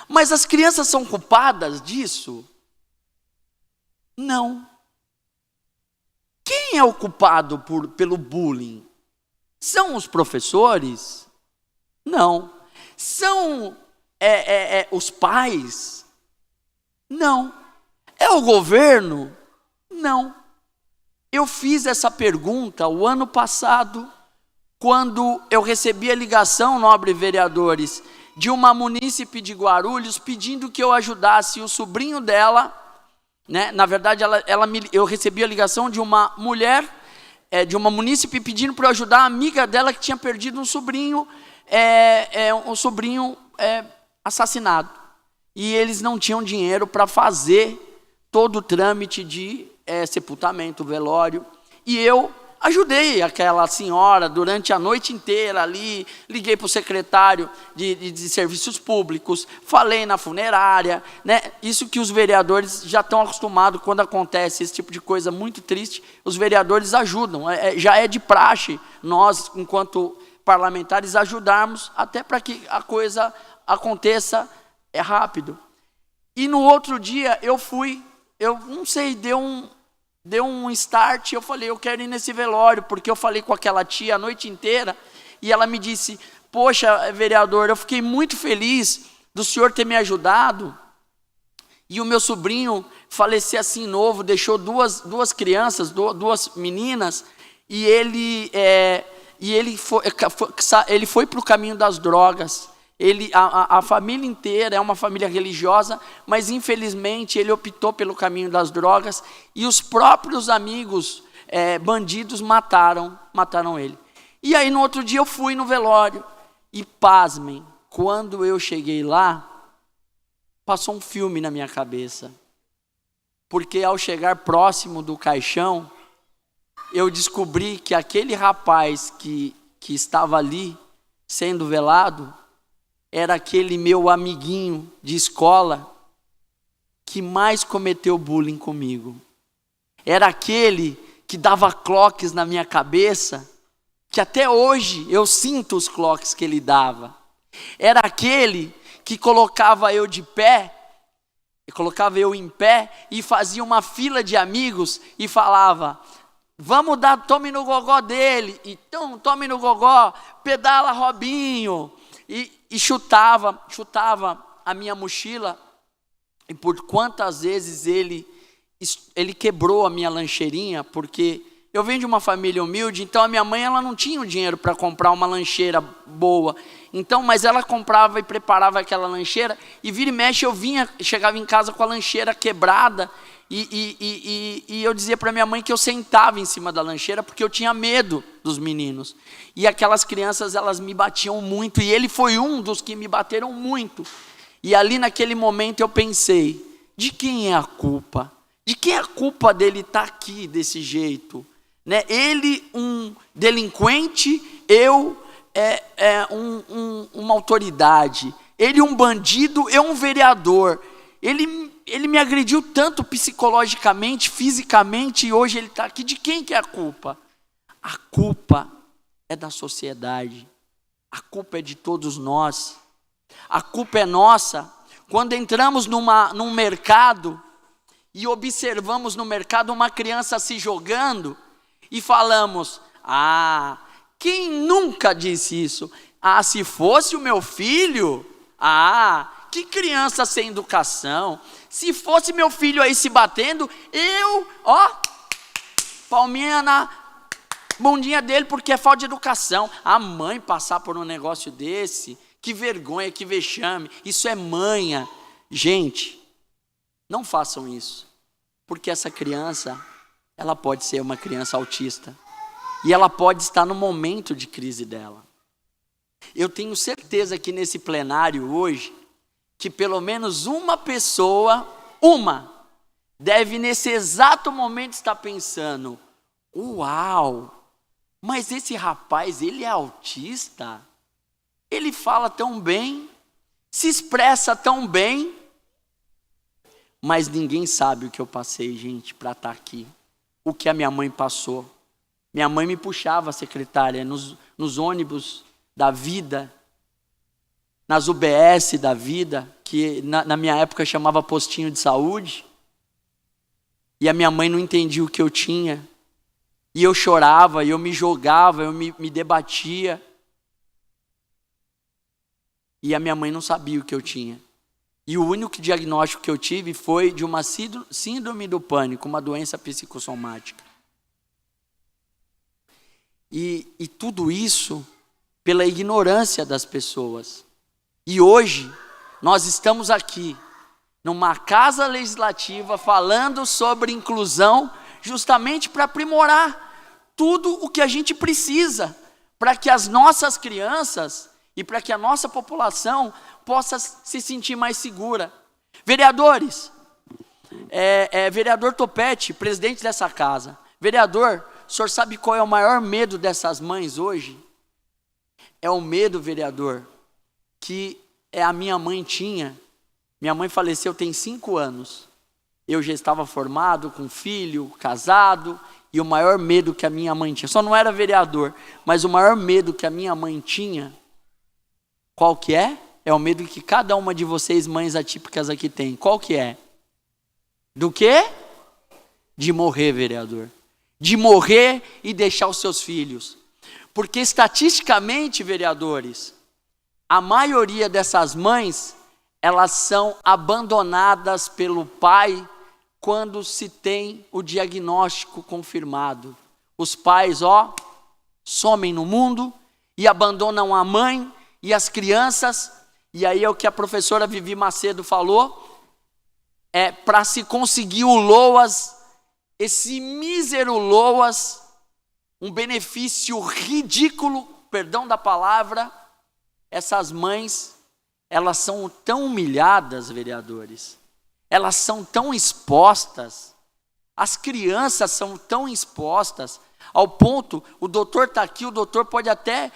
Mas as crianças são culpadas disso? Não. Quem é o culpado pelo bullying? São os professores? Não. São os pais? Não. É o governo? Não. Eu fiz essa pergunta o ano passado, quando eu recebi a ligação, nobres vereadores, de uma munícipe de Guarulhos pedindo que eu ajudasse o sobrinho dela, né? Na verdade, eu recebi a ligação de uma mulher, de uma munícipe pedindo para eu ajudar a amiga dela que tinha perdido um sobrinho assassinado. E eles não tinham dinheiro para fazer todo o trâmite de sepultamento, velório. E eu ajudei aquela senhora durante a noite inteira ali, liguei para o secretário de serviços públicos, falei na funerária, né? Isso que os vereadores já estão acostumados quando acontece esse tipo de coisa muito triste, os vereadores ajudam, já é de praxe nós, enquanto parlamentares, ajudarmos até para que a coisa aconteça rápido. E no outro dia eu não sei, deu um start, eu falei, eu quero ir nesse velório, porque eu falei com aquela tia a noite inteira, e ela me disse, poxa, vereador, eu fiquei muito feliz do senhor ter me ajudado, e o meu sobrinho faleceu assim novo, deixou duas crianças, duas meninas, e ele foi para o caminho das drogas. A família inteira é uma família religiosa, mas infelizmente ele optou pelo caminho das drogas, e os próprios amigos bandidos mataram ele. E aí no outro dia eu fui no velório, e pasmem, quando eu cheguei lá, passou um filme na minha cabeça, porque ao chegar próximo do caixão, eu descobri que aquele rapaz que estava ali sendo velado era aquele meu amiguinho de escola que mais cometeu bullying comigo. Era aquele que dava cloques na minha cabeça, que até hoje eu sinto os cloques que ele dava. Era aquele que colocava eu de pé, em pé, e fazia uma fila de amigos e falava, tome no gogó dele, então tome no gogó, pedala Robinho, e chutava a minha mochila, e por quantas vezes ele quebrou a minha lancheirinha, porque eu venho de uma família humilde, então a minha mãe ela não tinha o dinheiro para comprar uma lancheira boa, então, mas ela comprava e preparava aquela lancheira, e vira e mexe chegava em casa com a lancheira quebrada, E eu dizia para minha mãe que eu sentava em cima da lancheira porque eu tinha medo dos meninos. E aquelas crianças, elas me batiam muito, e ele foi um dos que me bateram muito. E ali naquele momento eu pensei, de quem é a culpa? De quem é a culpa dele estar aqui desse jeito? Né? Ele, um delinquente, eu, uma autoridade. Ele, um bandido, eu, um vereador. Ele me agrediu tanto psicologicamente, fisicamente, e hoje ele está aqui. De quem que é a culpa? A culpa é da sociedade. A culpa é de todos nós. A culpa é nossa quando entramos num mercado e observamos no mercado uma criança se jogando e falamos, quem nunca disse isso? Se fosse o meu filho, que criança sem educação. Se fosse meu filho aí se batendo, palminha na bundinha dele porque é falta de educação. A mãe passar por um negócio desse, que vergonha, que vexame. Isso é manha. Gente, não façam isso. Porque essa criança, ela pode ser uma criança autista. E ela pode estar no momento de crise dela. Eu tenho certeza que nesse plenário hoje, que pelo menos uma pessoa, deve nesse exato momento estar pensando, uau, mas esse rapaz, ele é autista? Ele fala tão bem, se expressa tão bem, mas ninguém sabe o que eu passei, gente, para estar aqui. O que a minha mãe passou. Minha mãe me puxava, secretária, nos ônibus da vida, nas UBS da vida, que na minha época chamava postinho de saúde, e a minha mãe não entendia o que eu tinha, e eu chorava, eu me jogava, eu me debatia, e a minha mãe não sabia o que eu tinha. E o único diagnóstico que eu tive foi de uma síndrome do pânico, uma doença psicossomática. E tudo isso pela ignorância das pessoas. E hoje, nós estamos aqui, numa casa legislativa, falando sobre inclusão, justamente para aprimorar tudo o que a gente precisa, para que as nossas crianças e para que a nossa população possa se sentir mais segura. Vereadores, vereador Topete, presidente dessa casa. Vereador, o senhor sabe qual é o maior medo dessas mães hoje? É o medo, vereador, que a minha mãe tinha. Minha mãe faleceu tem 5 anos. Eu já estava formado, com filho, casado, e o maior medo que a minha mãe tinha, só não era vereador, mas o maior medo que a minha mãe tinha, qual que é? É o medo que cada uma de vocês, mães atípicas aqui, tem. Qual que é? Do quê? De morrer, vereador. De morrer e deixar os seus filhos. Porque estatisticamente, vereadores, a maioria dessas mães, elas são abandonadas pelo pai quando se tem o diagnóstico confirmado. Os pais, somem no mundo e abandonam a mãe e as crianças. E aí é o que a professora Vivi Macedo falou, para se conseguir o LOAS, esse mísero LOAS, um benefício ridículo, perdão da palavra, essas mães, elas são tão humilhadas, vereadores, elas são tão expostas, as crianças são tão expostas, ao ponto, o doutor está aqui, o doutor pode até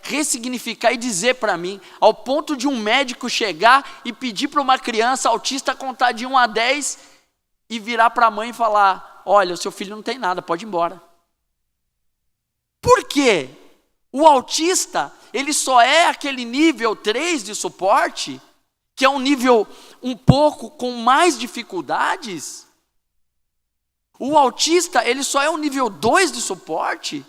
ressignificar e dizer para mim, ao ponto de um médico chegar e pedir para uma criança autista contar de 1 a 10 e virar para a mãe e falar, olha, o seu filho não tem nada, pode ir embora. Por quê? O autista, ele só é aquele nível 3 de suporte, que é um nível um pouco com mais dificuldades. O autista, ele só é um nível 2 de suporte,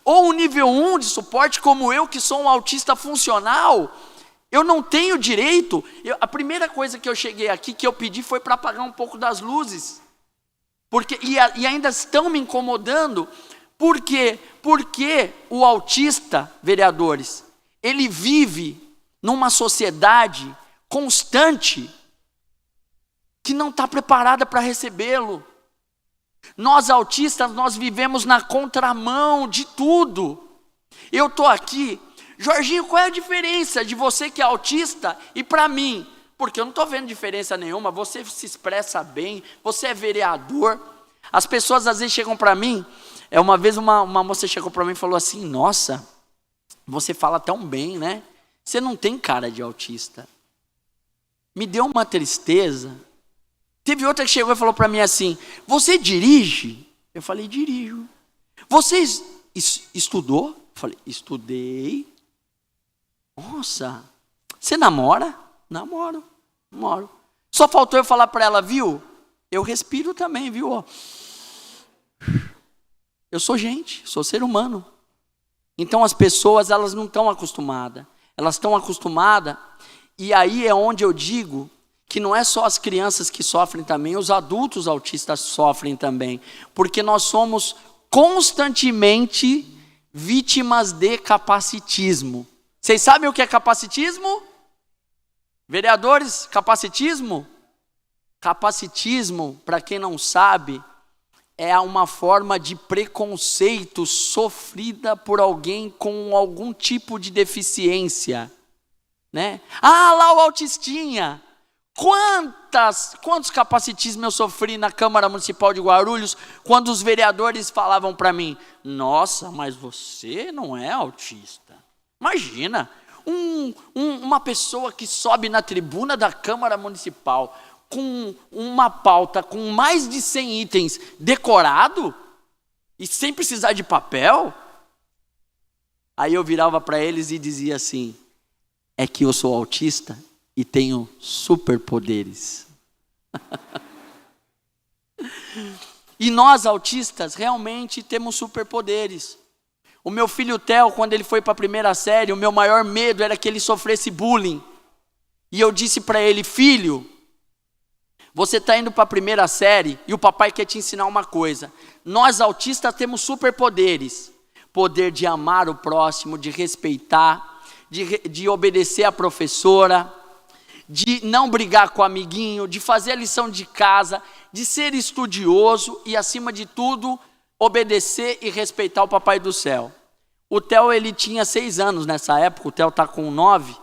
ou um nível 1 de suporte, como eu, que sou um autista funcional. Eu não tenho direito. A primeira coisa que eu cheguei aqui, que eu pedi, foi para apagar um pouco das luzes. E ainda estão me incomodando. Por quê? Porque o autista, vereadores, ele vive numa sociedade constante que não está preparada para recebê-lo. Nós autistas, nós vivemos na contramão de tudo. Eu estou aqui, Jorginho, qual é a diferença de você que é autista e para mim? Porque eu não estou vendo diferença nenhuma, você se expressa bem, você é vereador. As pessoas às vezes chegam para mim, uma vez uma moça chegou para mim e falou assim, nossa, você fala tão bem, né? Você não tem cara de autista. Me deu uma tristeza. Teve outra que chegou e falou para mim assim, você dirige? Eu falei, dirijo. Você estudou? Eu falei, estudei. Nossa, você namora? Namoro. Só faltou eu falar para ela, viu? Eu respiro também, viu? Eu sou gente, sou ser humano. Então as pessoas, elas não estão acostumadas. Elas estão acostumadas, e aí é onde eu digo que não é só as crianças que sofrem também, os adultos autistas sofrem também. Porque nós somos constantemente vítimas de capacitismo. Vocês sabem o que é capacitismo? Vereadores, capacitismo? Capacitismo, para quem não sabe, é uma forma de preconceito sofrida por alguém com algum tipo de deficiência, né? Ah, lá o autistinha. Quantos capacitismos eu sofri na Câmara Municipal de Guarulhos quando os vereadores falavam para mim, nossa, mas você não é autista. Imagina, uma pessoa que sobe na tribuna da Câmara Municipal com uma pauta com mais de 100 itens decorado e sem precisar de papel. Aí eu virava para eles e dizia assim, é que eu sou autista e tenho superpoderes. E nós autistas realmente temos superpoderes. O meu filho Theo, quando ele foi para a primeira série, o meu maior medo era que ele sofresse bullying. E eu disse para ele, filho, você está indo para a primeira série e o papai quer te ensinar uma coisa. Nós autistas temos superpoderes. Poder de amar o próximo, de respeitar, de obedecer a professora, de não brigar com o amiguinho, de fazer a lição de casa, de ser estudioso e, acima de tudo, obedecer e respeitar o papai do céu. O Theo, ele tinha 6 anos nessa época, o Theo está com 9.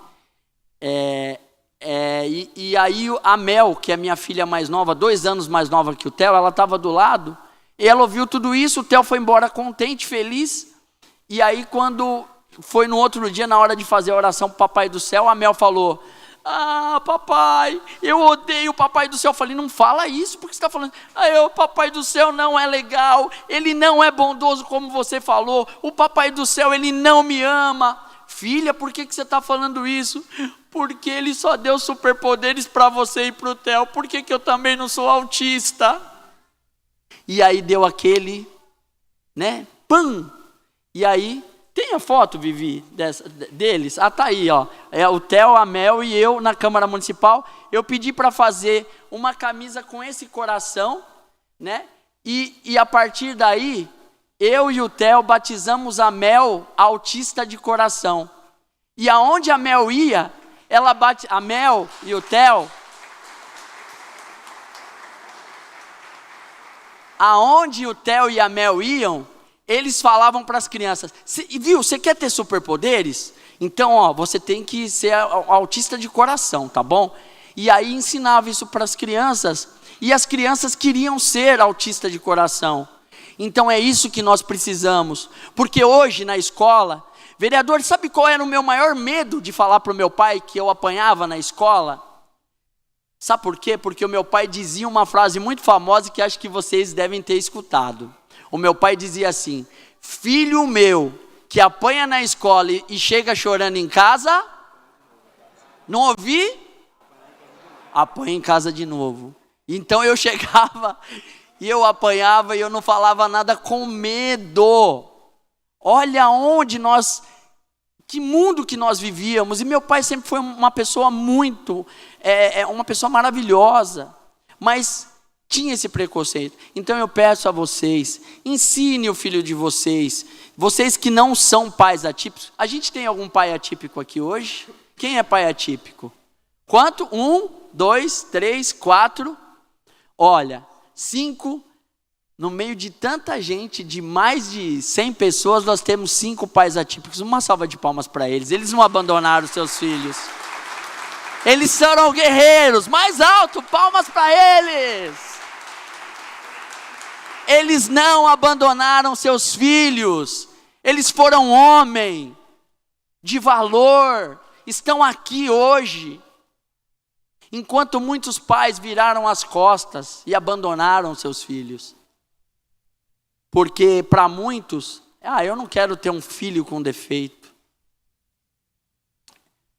E aí a Mel, que é a minha filha mais nova, 2 anos mais nova que o Theo, ela estava do lado, e ela ouviu tudo isso, o Theo foi embora contente, feliz, e aí quando foi no outro dia, na hora de fazer a oração para o papai do céu, a Mel falou, ah, papai, eu odeio o papai do céu. Eu falei, não fala isso, porque você está falando, o papai do céu não é legal, ele não é bondoso como você falou, o papai do céu, ele não me ama. Filha, por que você está falando isso? Porque ele só deu superpoderes para você e para o Theo, por que eu também não sou autista? E aí deu aquele, né, pam, e aí, tem a foto, Vivi, deles? Ah, tá aí, ó. É o Theo, a Mel e eu na Câmara Municipal. Eu pedi para fazer uma camisa com esse coração, né? E a partir daí, eu e o Theo batizamos a Mel autista de coração. E aonde a Mel ia, a Mel e o Theo, aonde o Theo e a Mel iam, eles falavam para as crianças, viu, você quer ter superpoderes? Então, ó, você tem que ser autista de coração, tá bom? E aí ensinava isso para as crianças, e as crianças queriam ser autista de coração. Então é isso que nós precisamos, porque hoje na escola, vereador, sabe qual era o meu maior medo de falar para o meu pai que eu apanhava na escola? Sabe por quê? Porque o meu pai dizia uma frase muito famosa que acho que vocês devem ter escutado. O meu pai dizia assim, filho meu que apanha na escola e chega chorando em casa, não ouvi? Apanha em casa de novo. Então eu chegava e eu apanhava e eu não falava nada com medo. Olha onde que mundo que nós vivíamos. E meu pai sempre foi uma pessoa uma pessoa maravilhosa, mas tinha esse preconceito. Então eu peço a vocês, ensine o filho de vocês, vocês que não são pais atípicos. A gente tem algum pai atípico aqui hoje? Quem é pai atípico? Quanto? 1, 2, 3, 4, Olha, 5, no meio de tanta gente, de mais de 100 pessoas, nós temos 5 pais atípicos. Uma salva de palmas para eles. Eles não abandonaram seus filhos. Eles foram guerreiros. Mais alto, palmas para eles. Eles não abandonaram seus filhos. Eles foram homem de valor. Estão aqui hoje. Enquanto muitos pais viraram as costas e abandonaram seus filhos. Porque para muitos, eu não quero ter um filho com defeito.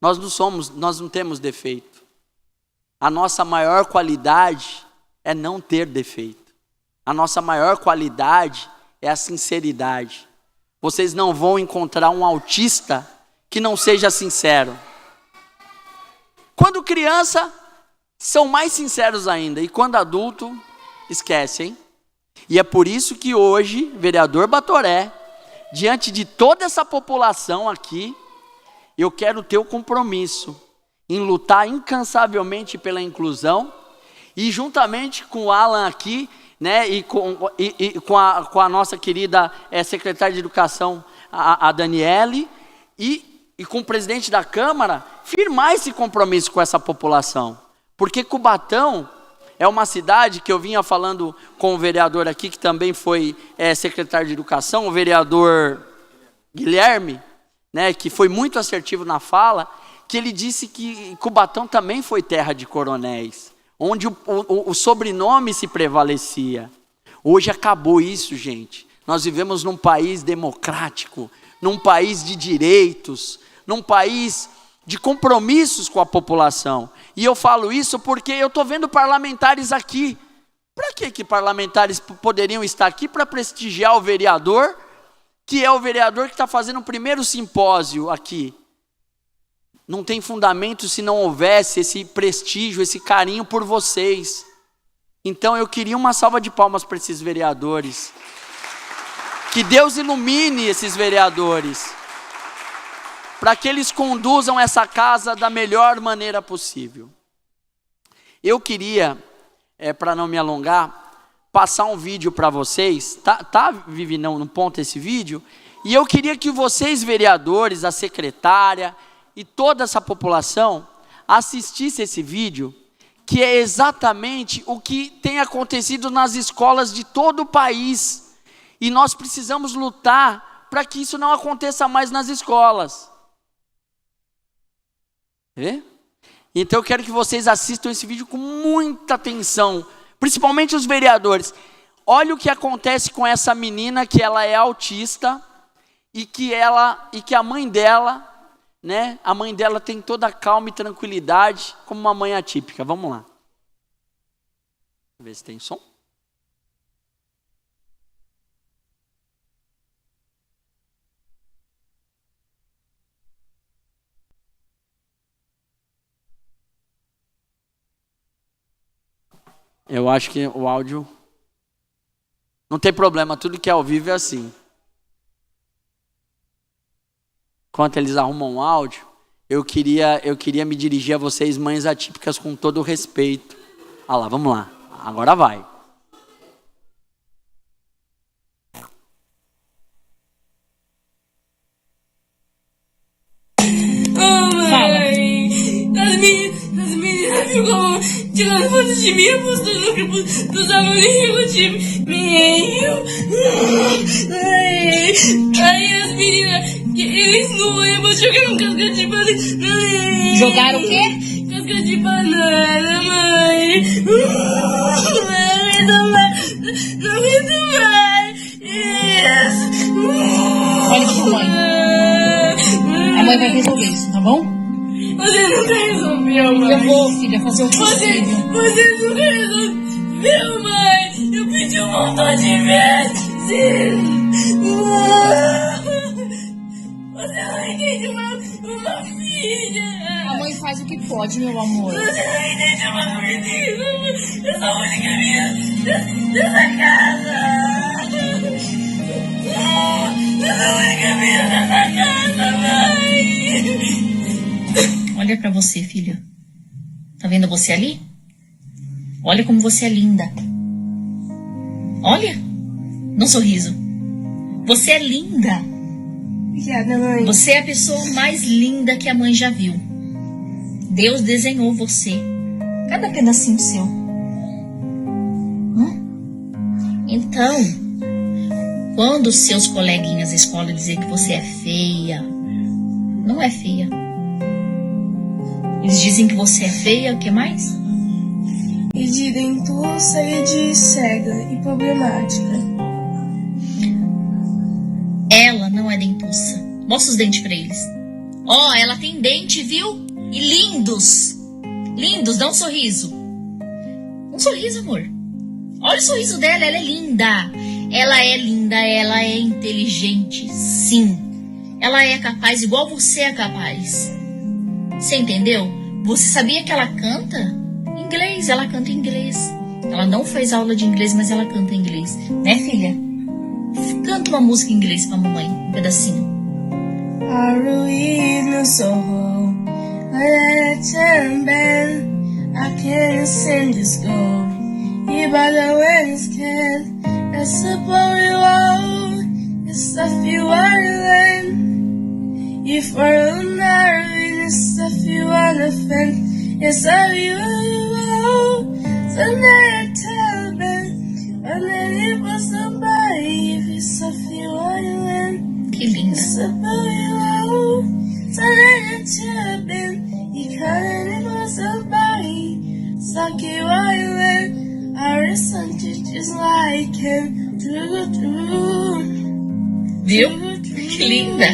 Nós não temos defeito. A nossa maior qualidade é não ter defeito. A nossa maior qualidade é a sinceridade. Vocês não vão encontrar um autista que não seja sincero. Quando criança, são mais sinceros ainda. E quando adulto, esquecem. E é por isso que hoje, vereador Batoré, diante de toda essa população aqui, eu quero ter o compromisso em lutar incansavelmente pela inclusão e juntamente com o Alan aqui, né, e com a nossa querida secretária de Educação, a Daniele, e com o presidente da Câmara, firmar esse compromisso com essa população. Porque Cubatão é uma cidade que eu vinha falando com o vereador aqui, que também foi secretário de Educação, o vereador Guilherme, né, que foi muito assertivo na fala, que ele disse que Cubatão também foi terra de coronéis, onde o sobrenome se prevalecia. Hoje acabou isso, gente. Nós vivemos num país democrático, num país de direitos, num país de compromissos com a população. E eu falo isso porque eu estou vendo parlamentares aqui. Para que parlamentares poderiam estar aqui? Para prestigiar o vereador, que é o vereador que está fazendo o primeiro simpósio aqui. Não tem fundamento se não houvesse esse prestígio, esse carinho por vocês. Então eu queria uma salva de palmas para esses vereadores. Que Deus ilumine esses vereadores, para que eles conduzam essa casa da melhor maneira possível. Eu queria, para não me alongar, passar um vídeo para vocês. Tá, Vivi, no ponto esse vídeo? E eu queria que vocês, vereadores, a secretária e toda essa população, assistissem esse vídeo, que é exatamente o que tem acontecido nas escolas de todo o país. E nós precisamos lutar para que isso não aconteça mais nas escolas. Então eu quero que vocês assistam esse vídeo com muita atenção, principalmente os vereadores. Olha o que acontece com essa menina, que ela é autista e que a mãe dela, né? A mãe dela tem toda a calma e tranquilidade como uma mãe atípica. Vamos lá. Deixa eu ver se tem som. Eu acho que o áudio não tem problema, tudo que é ao vivo é assim. Enquanto eles arrumam o áudio, eu queria me dirigir a vocês, mães atípicas, com todo o respeito. Ah lá, vamos lá, agora vai. As meninas ficam tirando foto de mim, postando no grupo dos alunos de meio. Aí as meninas, eles não iam jogar um casca de banana. Jogaram o quê? Casca de banana, mãe. Não aguento mais. Olha pra mãe. A mãe vai resolver isso, tá bom? Você nunca resolveu, mãe. Eu vou, filha, fazer o possível. Você nunca resolveu, mãe. Eu pedi um montão de vezes. Você não entende uma filha. A mãe faz o que pode, meu amor. Você não entende uma menina. Eu sou a única menina dessa casa. Eu sou a única menina dessa casa, mãe. Olha pra você, filha. Tá vendo você ali? Olha como você é linda. Olha, dá um sorriso. Você é linda. Obrigada, mãe. Você é a pessoa mais linda que a mãe já viu. Deus desenhou você. Cada pedacinho seu. Então, quando os seus coleguinhas da escola dizer que você é feia, não é feia. Eles dizem que você é feia, o que mais? E de dentuça e de cega e problemática. Ela não é dentuça. Mostra os dentes pra eles. Ó, ela tem dente, viu? E lindos. Lindos, dá um sorriso. Um sorriso, amor. Olha o sorriso dela, ela é linda. Ela é linda, ela é inteligente, sim. Ela é capaz igual você é capaz. Você entendeu? Você sabia que ela canta inglês? Ela canta inglês. Ela não faz aula de inglês, mas ela canta inglês. Né, filha? Canta uma música em inglês pra mamãe, um pedacinho. I can't sing this gold. You better when it's scared. It's a boy low. It's a few island. If we're married, it's a few elephant. It's a few low. Sunday tell them. And then it was somebody. If it's a few island. Que linda. It's a boy low. Sunday tell them. You can't it was somebody. Sucky island. I listen to just like him. Viu? Que linda.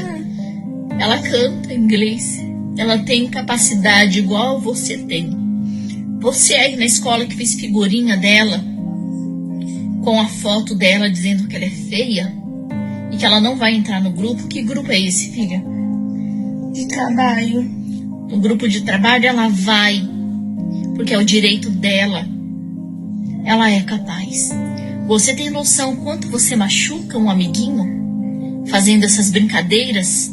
Ela canta inglês. Ela tem capacidade igual você tem. Você aí na escola que fez figurinha dela com a foto dela dizendo que ela é feia e que ela não vai entrar no grupo. Que grupo é esse, filha? De trabalho. No grupo de trabalho ela vai, porque é o direito dela. Ela é capaz. Você tem noção quanto você machuca um amiguinho fazendo essas brincadeiras?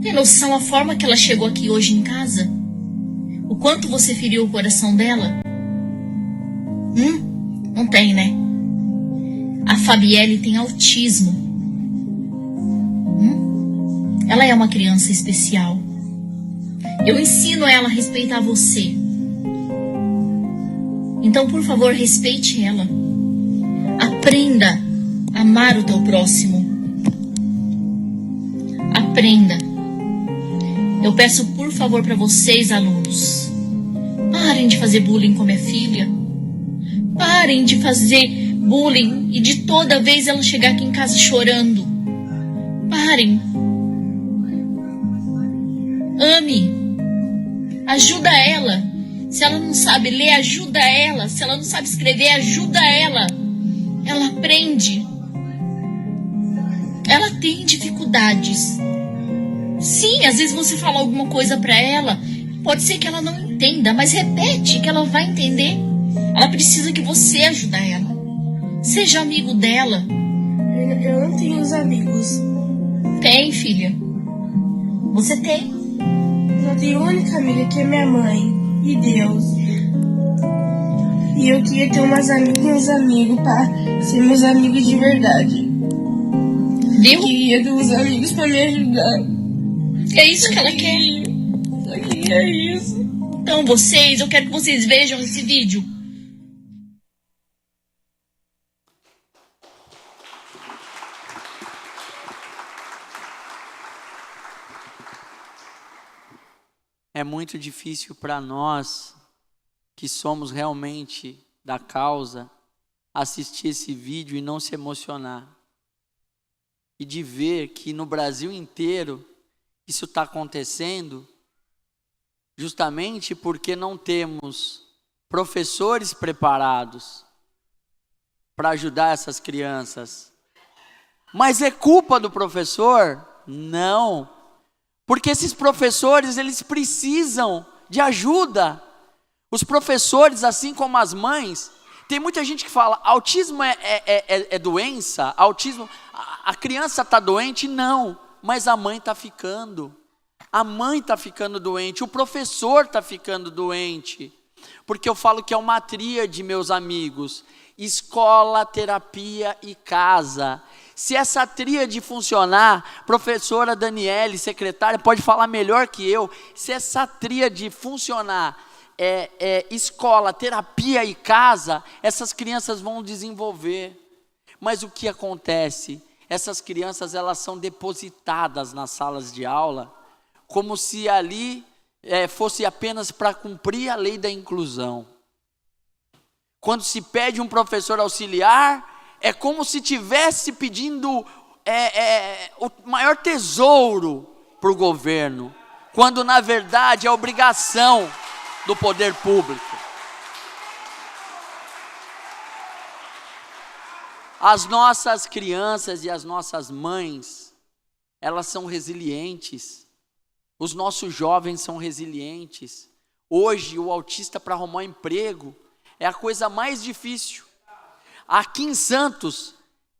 Tem noção a forma que ela chegou aqui hoje em casa? O quanto você feriu o coração dela? Não tem, né? A Fabielle tem autismo. Ela é uma criança especial. Eu ensino ela a respeitar você. Então, por favor, respeite ela. Aprenda a amar o teu próximo. Aprenda. Eu peço, por favor, para vocês, alunos, parem de fazer bullying com minha filha. Parem de fazer bullying e de toda vez ela chegar aqui em casa chorando. Parem. Ame. Ajuda ela. Se ela não sabe ler, ajuda ela. Se ela não sabe escrever, ajuda ela. Ela aprende. Ela tem dificuldades. Sim, às vezes você fala alguma coisa pra ela, pode ser que ela não entenda, mas repete que ela vai entender. Ela precisa que você ajude ela. Seja amigo dela. Eu não tenho os amigos. Tem, filha. Você tem. Eu tenho uma única amiga que é minha mãe e Deus. E eu queria ter umas amigas e amigos pra ser meus amigos de verdade. Viu? Eu queria ter uns amigos pra me ajudar. É isso que ela quer. Só queria isso. Então vocês, eu quero que vocês vejam esse vídeo. É muito difícil para nós, que somos realmente da causa, assistir esse vídeo e não se emocionar. E de ver que no Brasil inteiro isso está acontecendo, justamente porque não temos professores preparados para ajudar essas crianças. Mas é culpa do professor? Não. Porque esses professores, eles precisam de ajuda. Os professores, assim como as mães, tem muita gente que fala, autismo é doença, autismo, a criança está doente? Não, mas a mãe está ficando. A mãe está ficando doente, o professor está ficando doente. porque eu falo que é uma tríade, meus amigos: escola, terapia e casa. Se essa tríade funcionar, professora Daniele, secretária, pode falar melhor que eu, se essa tríade funcionar, escola, terapia e casa, essas crianças vão desenvolver. Mas o que acontece? Essas crianças, elas são depositadas nas salas de aula, como se ali fosse apenas para cumprir a lei da inclusão. Quando se pede um professor auxiliar, é como se estivesse pedindo o maior tesouro para o governo, quando na verdade é obrigação do poder público. As nossas crianças e as nossas mães, elas são resilientes. Os nossos jovens são resilientes. Hoje, o autista, para arrumar emprego, é a coisa mais difícil. Aqui em Santos,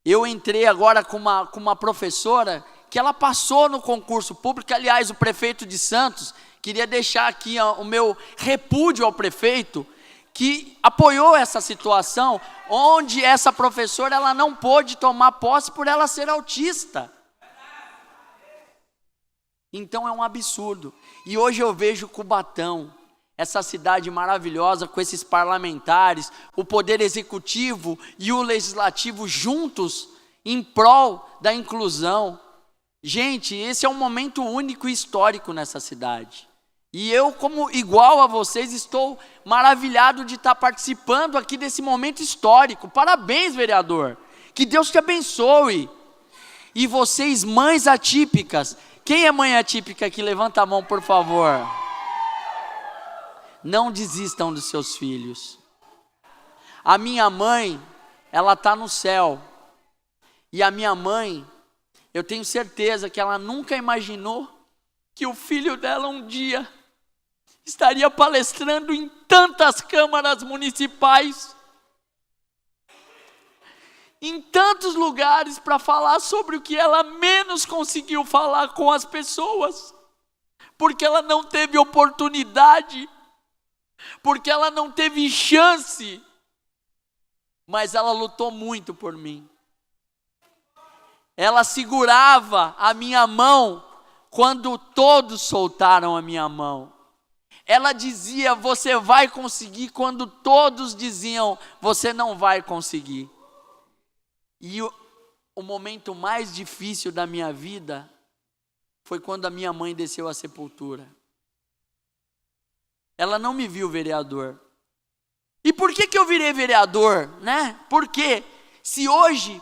eu entrei agora com uma professora que ela passou no concurso público. Aliás, o prefeito de Santos, queria deixar aqui o meu repúdio ao prefeito, que apoiou essa situação, onde essa professora ela não pôde tomar posse por ela ser autista. Então é um absurdo. E hoje eu vejo Cubatão, essa cidade maravilhosa, com esses parlamentares, o poder executivo e o legislativo juntos em prol da inclusão. Gente, esse é um momento único e histórico nessa cidade. E eu, como igual a vocês, estou maravilhado de estar participando aqui desse momento histórico. Parabéns, vereador. Que Deus te abençoe. E vocês, mães atípicas, quem é mãe atípica aqui? Levanta a mão, por favor. Não desistam dos seus filhos. A minha mãe, ela está no céu. E a minha mãe, eu tenho certeza que ela nunca imaginou que o filho dela um dia estaria palestrando em tantas câmaras municipais, em tantos lugares, para falar sobre o que ela menos conseguiu falar com as pessoas, porque ela não teve oportunidade, porque ela não teve chance, mas ela lutou muito por mim. Ela segurava a minha mão quando todos soltaram a minha mão. Ela dizia, você vai conseguir, quando todos diziam, você não vai conseguir. E o momento mais difícil da minha vida foi quando a minha mãe desceu à sepultura. Ela não me viu vereador. E por que eu virei vereador, né? Porque se hoje,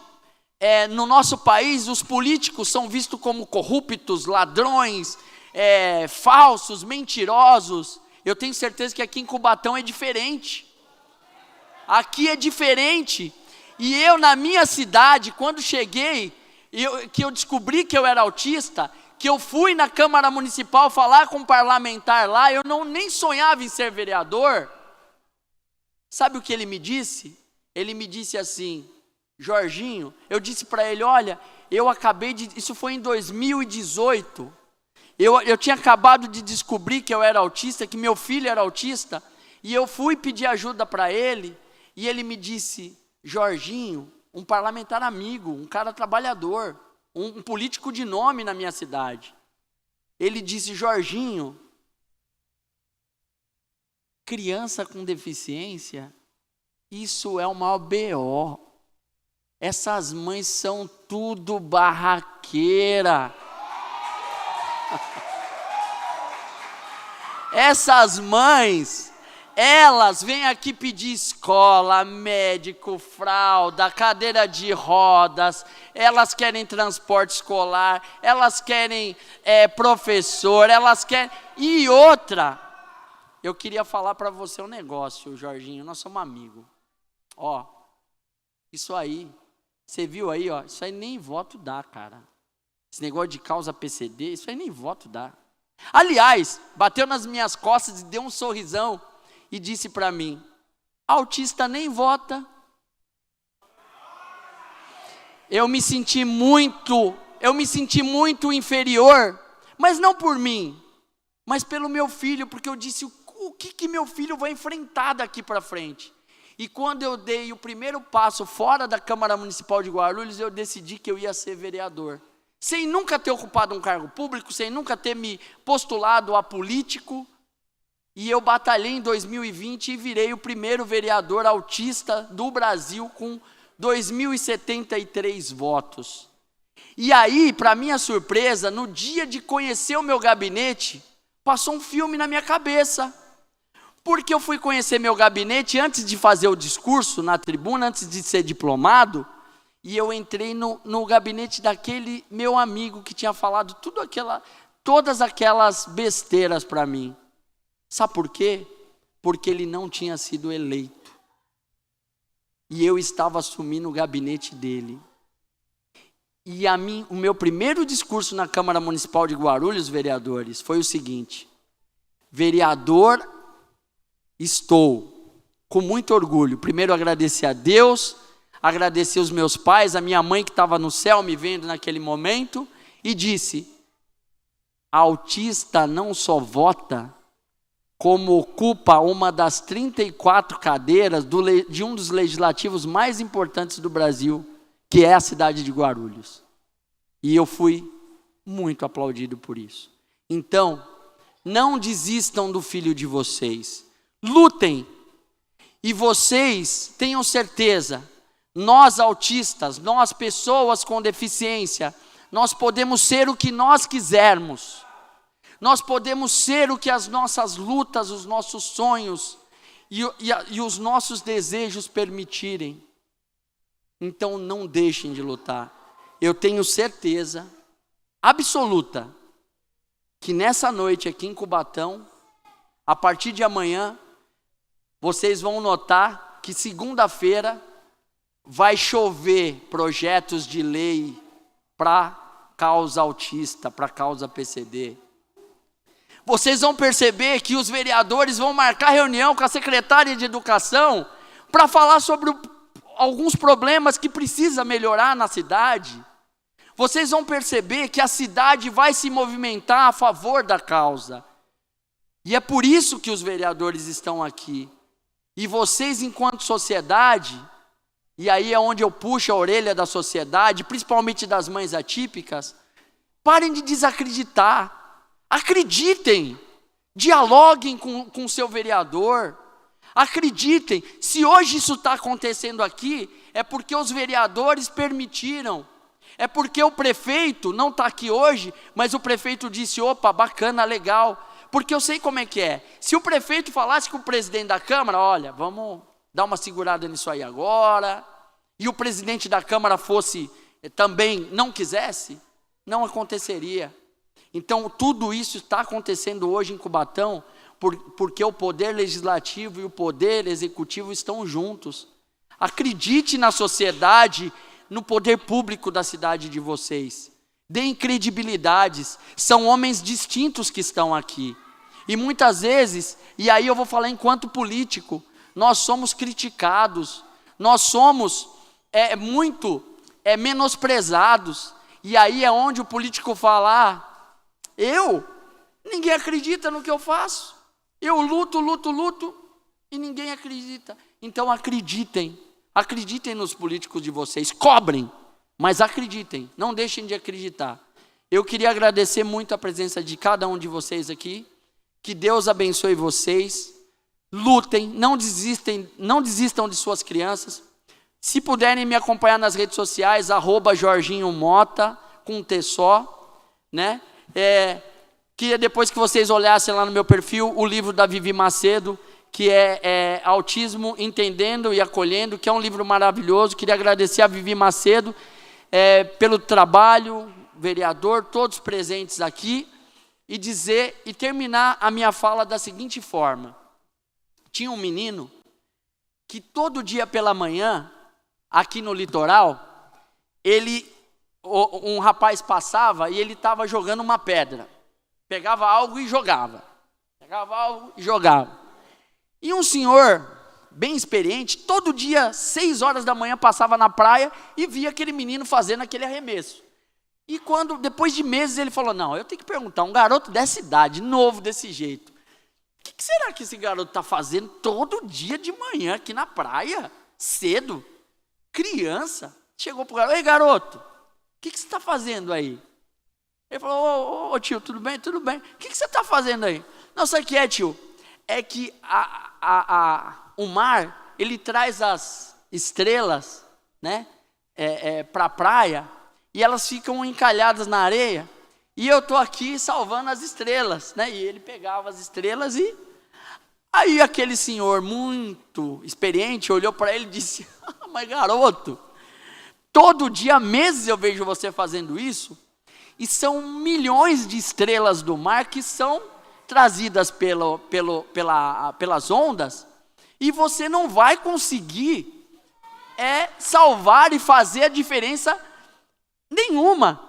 no nosso país, os políticos são vistos como corruptos, ladrões, falsos, mentirosos, eu tenho certeza que aqui em Cubatão é diferente. Aqui é diferente. E eu, na minha cidade, quando cheguei, que eu descobri que eu era autista, que eu fui na Câmara Municipal falar com um parlamentar lá, eu nem sonhava em ser vereador. Sabe o que ele me disse? Ele me disse assim, Jorginho, eu disse para ele, olha, isso foi em 2018, eu tinha acabado de descobrir que eu era autista, que meu filho era autista, e eu fui pedir ajuda para ele, e ele me disse, Jorginho, um parlamentar amigo, um cara trabalhador, um político de nome na minha cidade. Ele disse, Jorginho, criança com deficiência, isso é uma BO. Essas mães são tudo barraqueira. Essas mães, elas vêm aqui pedir escola, médico, fralda, cadeira de rodas, elas querem transporte escolar, elas querem professor, elas querem... E outra, eu queria falar para você um negócio, Jorginho, nós somos amigos. Ó, isso aí, você viu aí, ó, isso aí nem voto dá, cara. Esse negócio de causa PCD, isso aí nem voto dá. Aliás, bateu nas minhas costas e deu um sorrisão e disse para mim, autista nem vota. Eu me senti muito inferior, mas não por mim, mas pelo meu filho, porque eu disse, o que meu filho vai enfrentar daqui para frente? E quando eu dei o primeiro passo fora da Câmara Municipal de Guarulhos, eu decidi que eu ia ser vereador. Sem nunca ter ocupado um cargo público, sem nunca ter me postulado a político. E eu batalhei em 2020 e virei o primeiro vereador autista do Brasil com 2.073 votos. E aí, para minha surpresa, no dia de conhecer o meu gabinete, passou um filme na minha cabeça. Porque eu fui conhecer meu gabinete antes de fazer o discurso na tribuna, antes de ser diplomado, e eu entrei no gabinete daquele meu amigo que tinha falado todas aquelas besteiras para mim. Sabe por quê? Porque ele não tinha sido eleito. E eu estava assumindo o gabinete dele. E o meu primeiro discurso na Câmara Municipal de Guarulhos, vereadores, foi o seguinte: vereador, estou com muito orgulho. Primeiro agradecer a Deus, agradecer os meus pais, a minha mãe que estava no céu me vendo naquele momento, e disse: a autista não só vota, como ocupa uma das 34 cadeiras de um dos legislativos mais importantes do Brasil, que é a cidade de Guarulhos. E eu fui muito aplaudido por isso. Então, não desistam do filho de vocês. Lutem. E vocês tenham certeza, nós autistas, nós pessoas com deficiência, nós podemos ser o que nós quisermos. Nós podemos ser o que as nossas lutas, os nossos sonhos e os nossos desejos permitirem. Então não deixem de lutar. Eu tenho certeza absoluta que nessa noite aqui em Cubatão, a partir de amanhã, vocês vão notar que segunda-feira vai chover projetos de lei para causa autista, para causa PCD. Vocês vão perceber que os vereadores vão marcar reunião com a secretária de Educação para falar sobre alguns problemas que precisa melhorar na cidade. Vocês vão perceber que a cidade vai se movimentar a favor da causa. E é por isso que os vereadores estão aqui. E vocês, enquanto sociedade, e aí é onde eu puxo a orelha da sociedade, principalmente das mães atípicas, parem de desacreditar. Acreditem, dialoguem com o seu vereador, acreditem, se hoje isso está acontecendo aqui, é porque os vereadores permitiram, é porque o prefeito não está aqui hoje, mas o prefeito disse: opa, bacana, legal, porque eu sei como é que é. Se o prefeito falasse com o presidente da Câmara: olha, vamos dar uma segurada nisso aí agora, e o presidente da Câmara fosse também não quisesse, não aconteceria. Então, tudo isso está acontecendo hoje em Cubatão, porque o poder legislativo e o poder executivo estão juntos. Acredite na sociedade, no poder público da cidade de vocês. Deem credibilidades, são homens distintos que estão aqui. E muitas vezes, e aí eu vou falar enquanto político, nós somos criticados, nós somos muito menosprezados. E aí é onde o político fala: ninguém acredita no que eu faço. Eu luto e ninguém acredita. Então acreditem nos políticos de vocês, cobrem, mas acreditem, não deixem de acreditar. Eu queria agradecer muito a presença de cada um de vocês aqui, que Deus abençoe vocês, lutem, não desistam de suas crianças. Se puderem me acompanhar nas redes sociais, @JorginhoMota, com um T só, né? Que depois que vocês olhassem lá no meu perfil, o livro da Vivi Macedo, que é Autismo, Entendendo e Acolhendo, que é um livro maravilhoso. Queria agradecer a Vivi Macedo pelo trabalho, vereador, todos presentes aqui, e terminar a minha fala da seguinte forma: tinha um menino que todo dia pela manhã, aqui no litoral, um rapaz passava e ele estava jogando uma pedra. Pegava algo e jogava. E um senhor, bem experiente, todo dia, 6 horas da manhã, passava na praia e via aquele menino fazendo aquele arremesso. E depois de meses, ele falou: não, eu tenho que perguntar, um garoto dessa idade, novo desse jeito, que será que esse garoto está fazendo todo dia de manhã aqui na praia, cedo? Criança. Chegou para o garoto, ei garoto, o que você está fazendo aí? Ele falou, ô tio, tudo bem? Tudo bem. O que você está fazendo aí? Não, sabe o que é, tio? É que o mar, ele traz as estrelas, né, para a praia, e elas ficam encalhadas na areia, e eu estou aqui salvando as estrelas, né? E ele pegava as estrelas e... Aí aquele senhor muito experiente olhou para ele e disse, mas garoto, todo dia, há meses eu vejo você fazendo isso, e são milhões de estrelas do mar que são trazidas pelas ondas, e você não vai conseguir salvar e fazer a diferença nenhuma.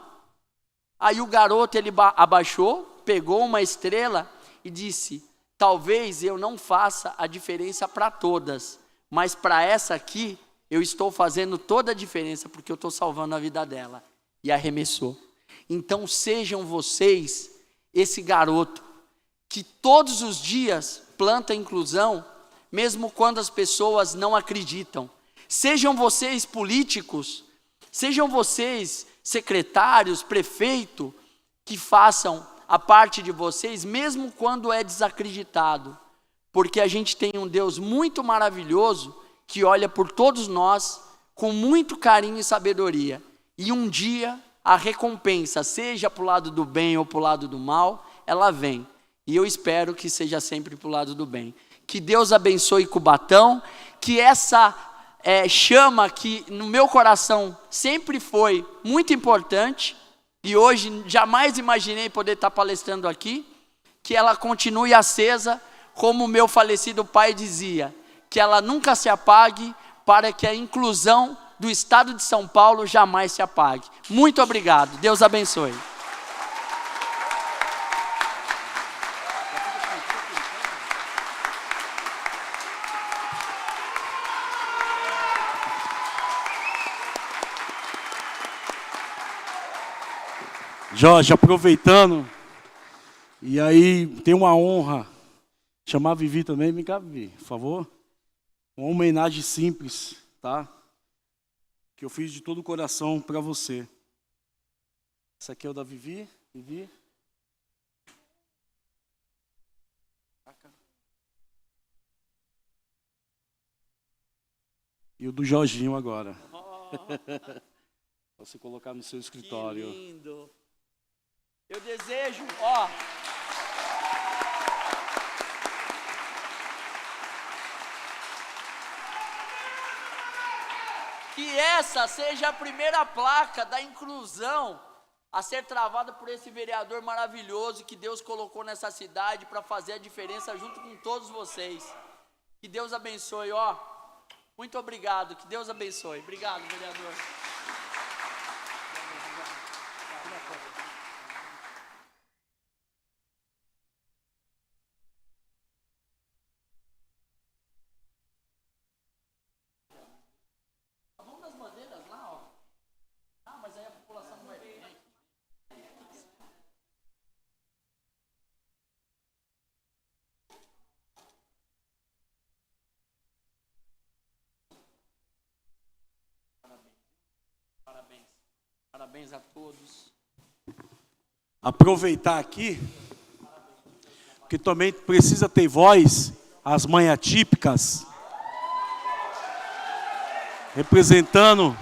Aí o garoto, ele abaixou, pegou uma estrela e disse, talvez eu não faça a diferença para todas, mas para essa aqui, eu estou fazendo toda a diferença, porque eu estou salvando a vida dela. E arremessou. Então sejam vocês esse garoto, que todos os dias planta inclusão, mesmo quando as pessoas não acreditam. Sejam vocês políticos, sejam vocês secretários, prefeito, que façam a parte de vocês, mesmo quando é desacreditado. Porque a gente tem um Deus muito maravilhoso, que olha por todos nós, com muito carinho e sabedoria. E um dia, a recompensa, seja para o lado do bem ou para o lado do mal, ela vem. E eu espero que seja sempre para o lado do bem. Que Deus abençoe Cubatão, que essa chama que no meu coração sempre foi muito importante, e hoje jamais imaginei poder estar palestrando aqui, que ela continue acesa, como o meu falecido pai dizia, que ela nunca se apague, para que a inclusão do Estado de São Paulo jamais se apague. Muito obrigado, Deus abençoe. Jorge, aproveitando, e aí tem uma honra, chamar a Vivi também, vem cá, Vivi, por favor. Uma homenagem simples, tá? Que eu fiz de todo o coração para você. Esse aqui é o da Vivi, Vivi. E o do Jorginho agora. Você colocar no seu escritório. Que lindo. Eu desejo, que essa seja a primeira placa da inclusão a ser travada por esse vereador maravilhoso que Deus colocou nessa cidade para fazer a diferença junto com todos vocês. Que Deus abençoe, Muito obrigado, que Deus abençoe. Obrigado, vereador. Parabéns a todos. Aproveitar aqui, porque também precisa ter voz, as mães atípicas, representando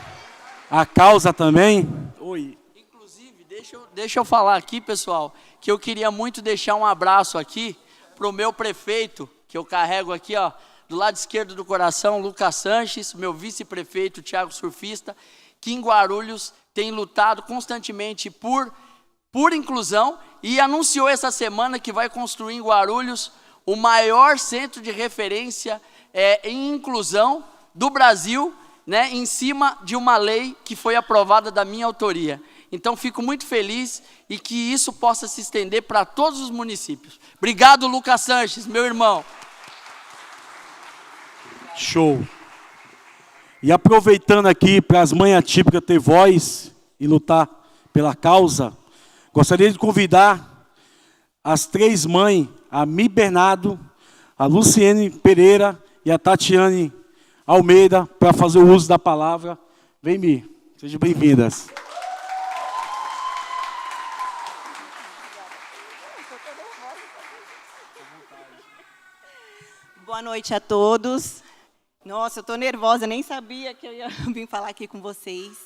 a causa também. Oi. Inclusive, deixa eu falar aqui, pessoal, que eu queria muito deixar um abraço aqui para o meu prefeito, que eu carrego aqui, do lado esquerdo do coração, Lucas Sanches, meu vice-prefeito, Thiago Surfista, que em Guarulhos tem lutado constantemente por inclusão e anunciou essa semana que vai construir em Guarulhos o maior centro de referência em inclusão do Brasil, né, em cima de uma lei que foi aprovada da minha autoria. Então, fico muito feliz e que isso possa se estender para todos os municípios. Obrigado, Lucas Sanches, meu irmão. Show. E aproveitando aqui para as mães atípicas ter voz e lutar pela causa, gostaria de convidar as 3 mães a Mi Bernardo, a Luciene Pereira e a Tatiane Almeida para fazer o uso da palavra. Vem, Mi. Sejam bem-vindas. Boa noite a todos. Nossa, eu estou nervosa, nem sabia que eu ia vir falar aqui com vocês.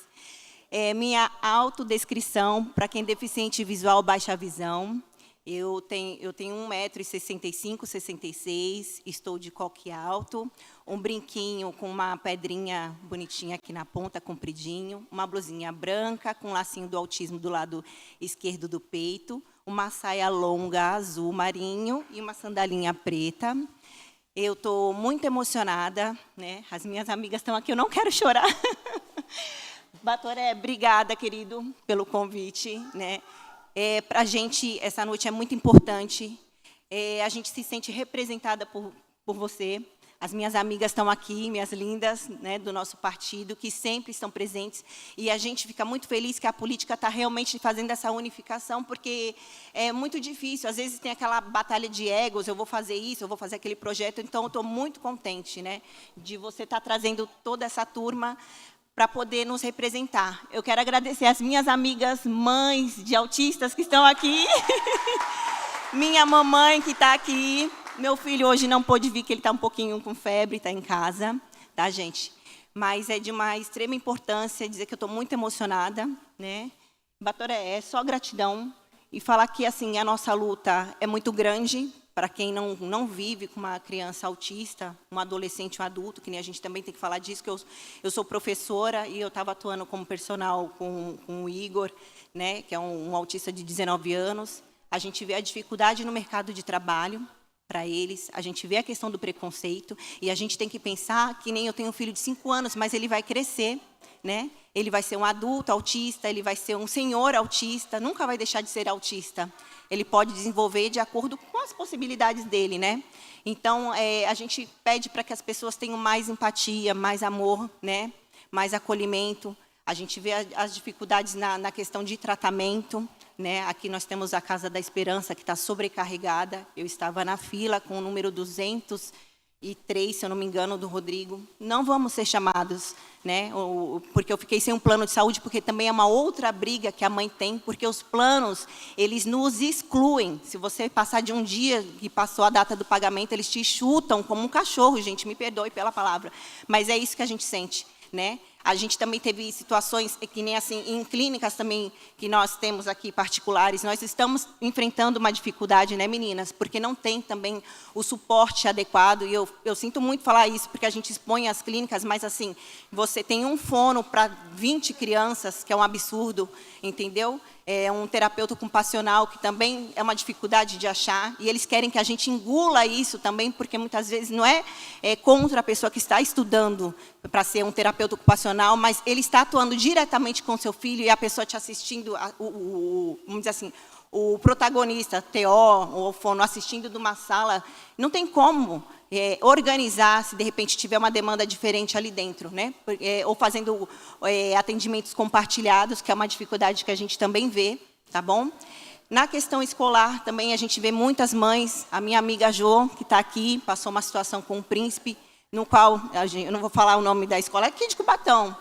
Minha autodescrição, para quem é deficiente visual, baixa visão. Eu tenho 1,65 m, 66, estou de coque alto, um brinquinho com uma pedrinha bonitinha aqui na ponta, compridinho, uma blusinha branca com lacinho do autismo do lado esquerdo do peito, uma saia longa azul marinho e uma sandalinha preta. Eu estou muito emocionada, né? As minhas amigas estão aqui, eu não quero chorar. Batoré, obrigada, querido, pelo convite, né? Para a gente, essa noite é muito importante. A gente se sente representada por você. As minhas amigas estão aqui, minhas lindas, né, do nosso partido, que sempre estão presentes. E a gente fica muito feliz que a política está realmente fazendo essa unificação, porque é muito difícil. Às vezes tem aquela batalha de egos, eu vou fazer isso, eu vou fazer aquele projeto. Então, eu estou muito contente, né, de você estar trazendo toda essa turma para poder nos representar. Eu quero agradecer às minhas amigas mães de autistas que estão aqui. Minha mamãe que está aqui. Meu filho hoje não pôde vir, que ele está um pouquinho com febre, está em casa, tá, gente? Mas é de uma extrema importância dizer que eu estou muito emocionada, né? Batoré, é só gratidão. E falar que, assim, a nossa luta é muito grande, para quem não vive com uma criança autista, um adolescente, um adulto, que nem a gente também tem que falar disso, que eu sou professora e eu estava atuando como personal com o Igor, né, que é um autista de 19 anos. A gente vê a dificuldade no mercado de trabalho para eles, a gente vê a questão do preconceito, e a gente tem que pensar que nem eu tenho um filho de 5 anos, mas ele vai crescer, né? Ele vai ser um adulto autista, ele vai ser um senhor autista, nunca vai deixar de ser autista. Ele pode desenvolver de acordo com as possibilidades dele, né? Então, a gente pede para que as pessoas tenham mais empatia, mais amor, né? Mais acolhimento. A gente vê as dificuldades na questão de tratamento, né? Aqui nós temos a Casa da Esperança, que está sobrecarregada. Eu estava na fila com o número 203, se eu não me engano, do Rodrigo. Não vamos ser chamados, né? Porque eu fiquei sem um plano de saúde, porque também é uma outra briga que a mãe tem, porque os planos, eles nos excluem. Se você passar de um dia que passou a data do pagamento, eles te chutam como um cachorro, gente, me perdoe pela palavra. Mas é isso que a gente sente, né? A gente também teve situações, que nem assim, em clínicas também, que nós temos aqui particulares, nós estamos enfrentando uma dificuldade, né, meninas? Porque não tem também o suporte adequado, e eu sinto muito falar isso, porque a gente expõe as clínicas, mas assim, você tem um fono para 20 crianças, que é um absurdo, entendeu? É um terapeuta ocupacional, que também é uma dificuldade de achar, e eles querem que a gente engula isso também, porque muitas vezes não é contra a pessoa que está estudando para ser um terapeuta ocupacional, mas ele está atuando diretamente com o seu filho, e a pessoa te assistindo, vamos dizer assim, o protagonista, TO, ou fono, assistindo de uma sala, não tem como organizar, se de repente tiver uma demanda diferente ali dentro, né? Ou fazendo atendimentos compartilhados, que é uma dificuldade que a gente também vê, tá bom? Na questão escolar, também a gente vê muitas mães, a minha amiga Jo, que está aqui, passou uma situação com um príncipe, no qual, eu não vou falar o nome da escola, é aqui de Cubatão,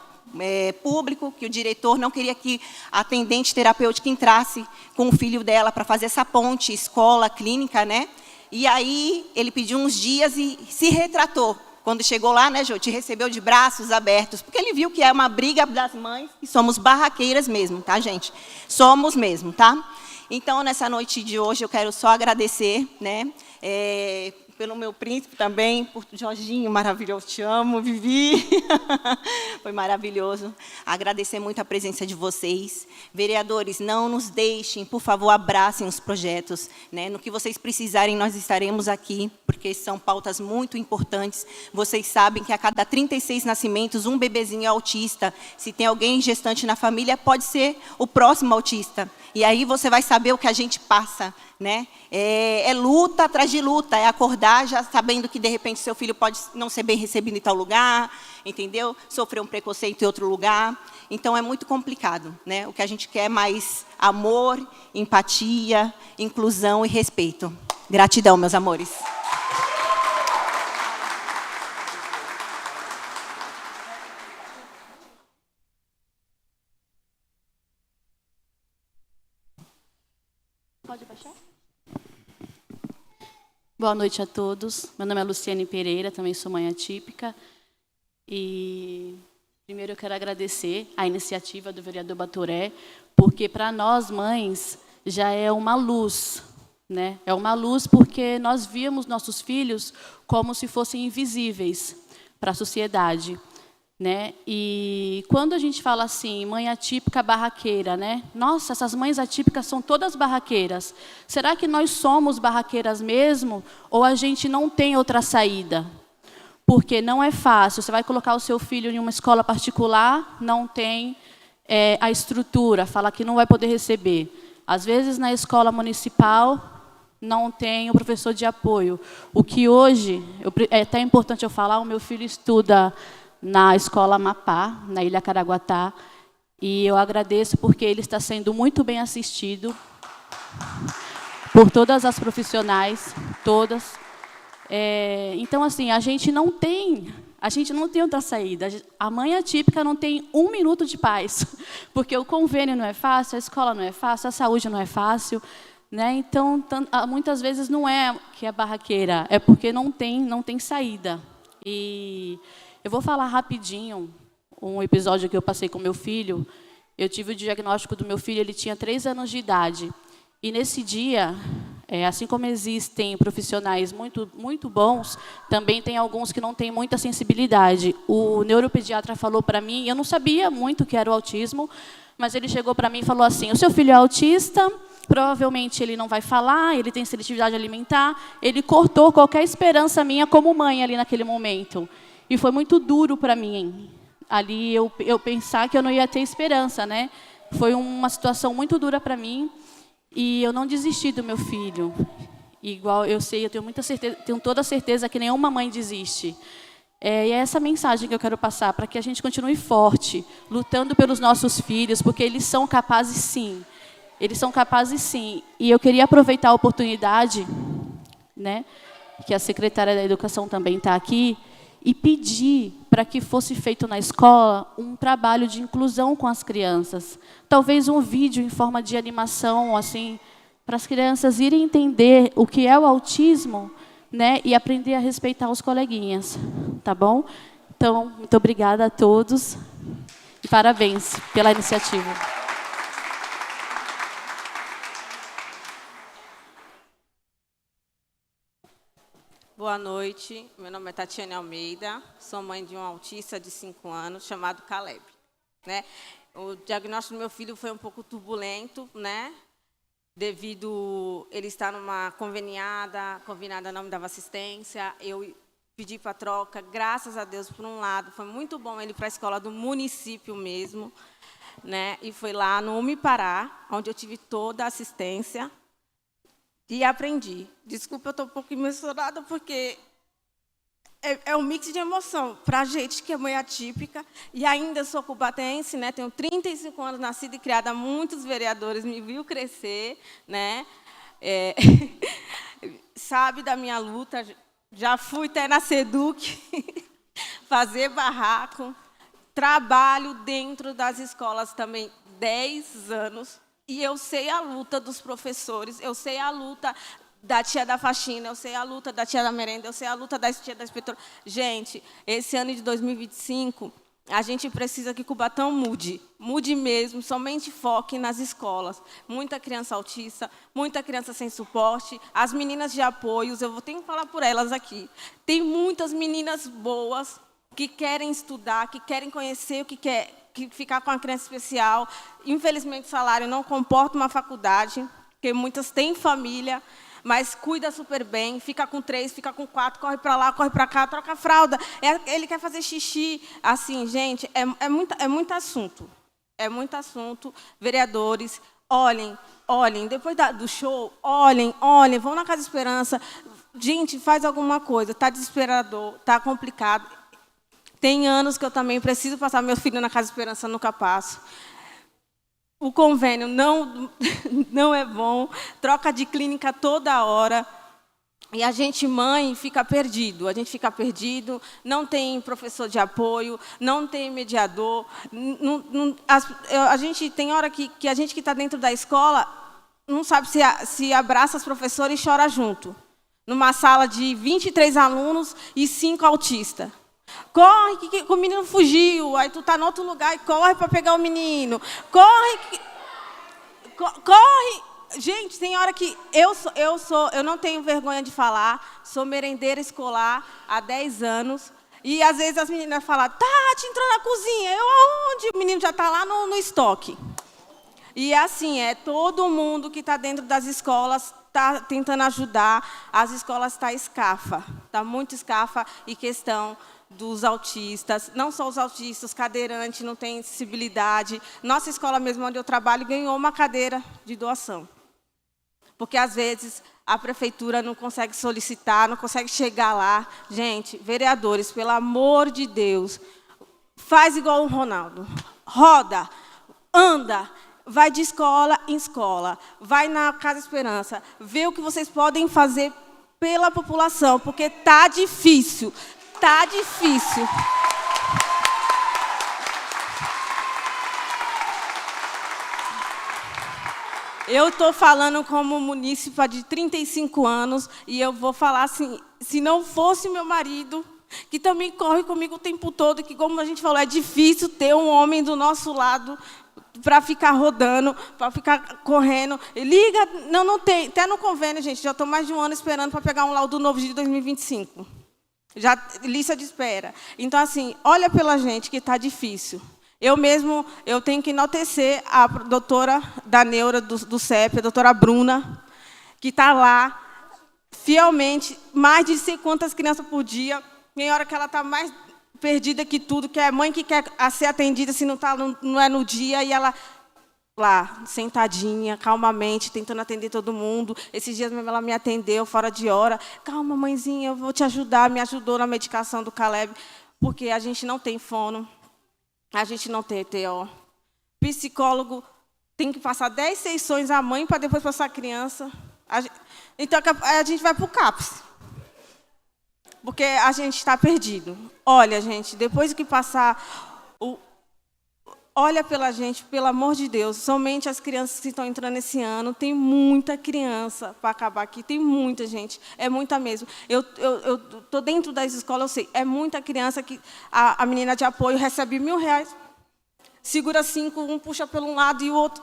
público, que o diretor não queria que a atendente terapêutica entrasse com o filho dela para fazer essa ponte escola, clínica, né? E aí ele pediu uns dias e se retratou. Quando chegou lá, né, Jô, te recebeu de braços abertos, porque ele viu que é uma briga das mães, e somos barraqueiras mesmo, tá, gente? Somos mesmo, tá? Então, nessa noite de hoje, eu quero só agradecer, né, pelo meu príncipe também, por Jorginho, maravilhoso, te amo, Vivi. Foi maravilhoso. Agradecer muito a presença de vocês. Vereadores, não nos deixem, por favor, abracem os projetos, né? No que vocês precisarem, nós estaremos aqui, porque são pautas muito importantes. Vocês sabem que a cada 36 nascimentos, um bebezinho é autista. Se tem alguém gestante na família, pode ser o próximo autista. E aí você vai saber o que a gente passa, né? É luta atrás de luta, é acordar já sabendo que, de repente, seu filho pode não ser bem recebido em tal lugar, entendeu? Sofrer um preconceito em outro lugar. Então, é muito complicado, né? O que a gente quer é mais amor, empatia, inclusão e respeito. Gratidão, meus amores. Pode baixar? Boa noite a todos. Meu nome é Luciane Pereira, também sou mãe atípica. E primeiro eu quero agradecer a iniciativa do vereador Batoré, porque para nós mães já é uma luz, né? É uma luz porque nós víamos nossos filhos como se fossem invisíveis para a sociedade, né? E quando a gente fala assim, mãe atípica barraqueira, né? Nossa, essas mães atípicas são todas barraqueiras. Será que nós somos barraqueiras mesmo? Ou a gente não tem outra saída? Porque não é fácil. Você vai colocar o seu filho em uma escola particular, não tem a estrutura, fala que não vai poder receber. Às vezes, na escola municipal, não tem o professor de apoio. O que hoje, é até importante eu falar, o meu filho estuda na escola Amapá, na Ilha Caraguatá, e eu agradeço porque ele está sendo muito bem assistido por todas as profissionais, todas. Então, assim, a gente não tem outra saída. A mãe atípica não tem 1 minuto de paz, porque o convênio não é fácil, a escola não é fácil, a saúde não é fácil, né? Então, muitas vezes não é que é barraqueira, é porque não tem saída. E eu vou falar rapidinho um episódio que eu passei com meu filho. Eu tive o diagnóstico do meu filho, ele tinha 3 anos de idade. E nesse dia, assim como existem profissionais muito bons, também tem alguns que não têm muita sensibilidade. O neuropediatra falou para mim, eu não sabia muito o que era o autismo, mas ele chegou para mim e falou assim, o seu filho é autista, provavelmente ele não vai falar, ele tem seletividade alimentar, ele cortou qualquer esperança minha como mãe ali naquele momento. E foi muito duro para mim, ali eu pensar que eu não ia ter esperança, né? Foi uma situação muito dura para mim, e eu não desisti do meu filho. Igual eu sei, eu tenho muita certeza, tenho toda a certeza que nenhuma mãe desiste. E é essa mensagem que eu quero passar, para que a gente continue forte, lutando pelos nossos filhos, porque eles são capazes sim. Eles são capazes sim. E eu queria aproveitar a oportunidade, né, que a secretária da Educação também está aqui, e pedir para que fosse feito na escola um trabalho de inclusão com as crianças. Talvez um vídeo em forma de animação, assim, para as crianças irem entender o que é o autismo, né, e aprender a respeitar os coleguinhas. Tá bom? Então, muito obrigada a todos e parabéns pela iniciativa. Boa noite, meu nome é Tatiane Almeida, sou mãe de um autista de 5 anos chamado Caleb, né? O diagnóstico do meu filho foi um pouco turbulento, né? Devido ele estar numa conveniada não me dava assistência, eu pedi para troca, graças a Deus, por um lado, foi muito bom ele ir para a escola do município mesmo, né? E foi lá no Umipará, onde eu tive toda a assistência. E aprendi. Desculpa, eu estou um pouco emocionada, porque é um mix de emoção. Para a gente que é mãe atípica, e ainda sou cubatense, né? Tenho 35 anos, nascida e criada, muitos vereadores me viu crescer, né? Sabe da minha luta, já fui até na SEDUC, fazer barraco, trabalho dentro das escolas também 10 anos, e eu sei a luta dos professores, eu sei a luta da tia da faxina, eu sei a luta da tia da merenda, eu sei a luta da tia da inspetora. Gente, esse ano de 2025, a gente precisa que Cubatão mude mesmo, somente foque nas escolas. Muita criança autista, muita criança sem suporte, as meninas de apoios, eu tenho que falar por elas aqui. Tem muitas meninas boas que querem estudar, que querem conhecer o que é ficar com uma criança especial. Infelizmente, o salário não comporta uma faculdade, porque muitas têm família, mas cuida super bem, fica com 3, fica com 4, corre para lá, corre para cá, troca a fralda, ele quer fazer xixi. Assim, gente, é muito assunto. É muito assunto. Vereadores, olhem, depois do show, olhem, vão na Casa Esperança. Gente, faz alguma coisa, está desesperador, está complicado. Tem anos que eu também preciso passar meu filho na Casa Esperança, nunca passo. O convênio não é bom, troca de clínica toda hora. E a gente, mãe, fica perdido. A gente fica perdido, não tem professor de apoio, não tem mediador. A gente tem hora que a gente que está dentro da escola não sabe se abraça os professores e chora junto. Numa sala de 23 alunos e 5 autistas. Corre, que o menino fugiu. Aí tu está em outro lugar e corre para pegar o menino. Corre. Gente, tem hora que eu não tenho vergonha de falar, sou merendeira escolar há 10 anos, e às vezes as meninas falam, Tati, entrou na cozinha, eu aonde? O menino já está lá no estoque. E assim, todo mundo que está dentro das escolas está tentando ajudar, as escolas estão escafa, está muito escafa, e questão dos autistas, não só os autistas, cadeirantes, não tem acessibilidade. Nossa escola mesmo, onde eu trabalho, ganhou uma cadeira de doação. Porque, às vezes, a prefeitura não consegue solicitar, não consegue chegar lá. Gente, vereadores, pelo amor de Deus, faz igual o Ronaldo. Roda, anda, vai de escola em escola, vai na Casa Esperança, vê o que vocês podem fazer pela população, porque está difícil, está difícil. Eu estou falando como munícipa de 35 anos e eu vou falar assim, se não fosse meu marido, que também corre comigo o tempo todo, que, como a gente falou, é difícil ter um homem do nosso lado para ficar rodando, para ficar correndo. Liga, não tem, até no convênio, gente, já estou mais de um ano esperando para pegar um laudo novo de 2025. Já lista de espera. Então, assim, olha pela gente que está difícil. Eu tenho que enaltecer a doutora da Neura do CEP, a doutora Bruna, que está lá, fielmente, mais de sei quantas crianças por dia. Tem hora que ela está mais perdida que tudo, que é a mãe que quer ser atendida, se não é no dia, e ela lá, sentadinha, calmamente, tentando atender todo mundo. Esses dias mesmo ela me atendeu, fora de hora. Calma, mãezinha, eu vou te ajudar. Me ajudou na medicação do Caleb, porque a gente não tem fono. A gente não tem ETO. Psicólogo tem que passar 10 sessões a mãe para depois passar a criança. Então, a gente vai para o CAPS. Porque a gente está perdido. Olha, gente, depois que passar... Olha pela gente, pelo amor de Deus. Somente as crianças que estão entrando esse ano. Tem muita criança para acabar aqui. Tem muita, gente. É muita mesmo. Eu estou dentro das escolas, eu sei. É muita criança que a menina de apoio recebe R$1.000. Segura 5, um puxa pelo um lado e o outro.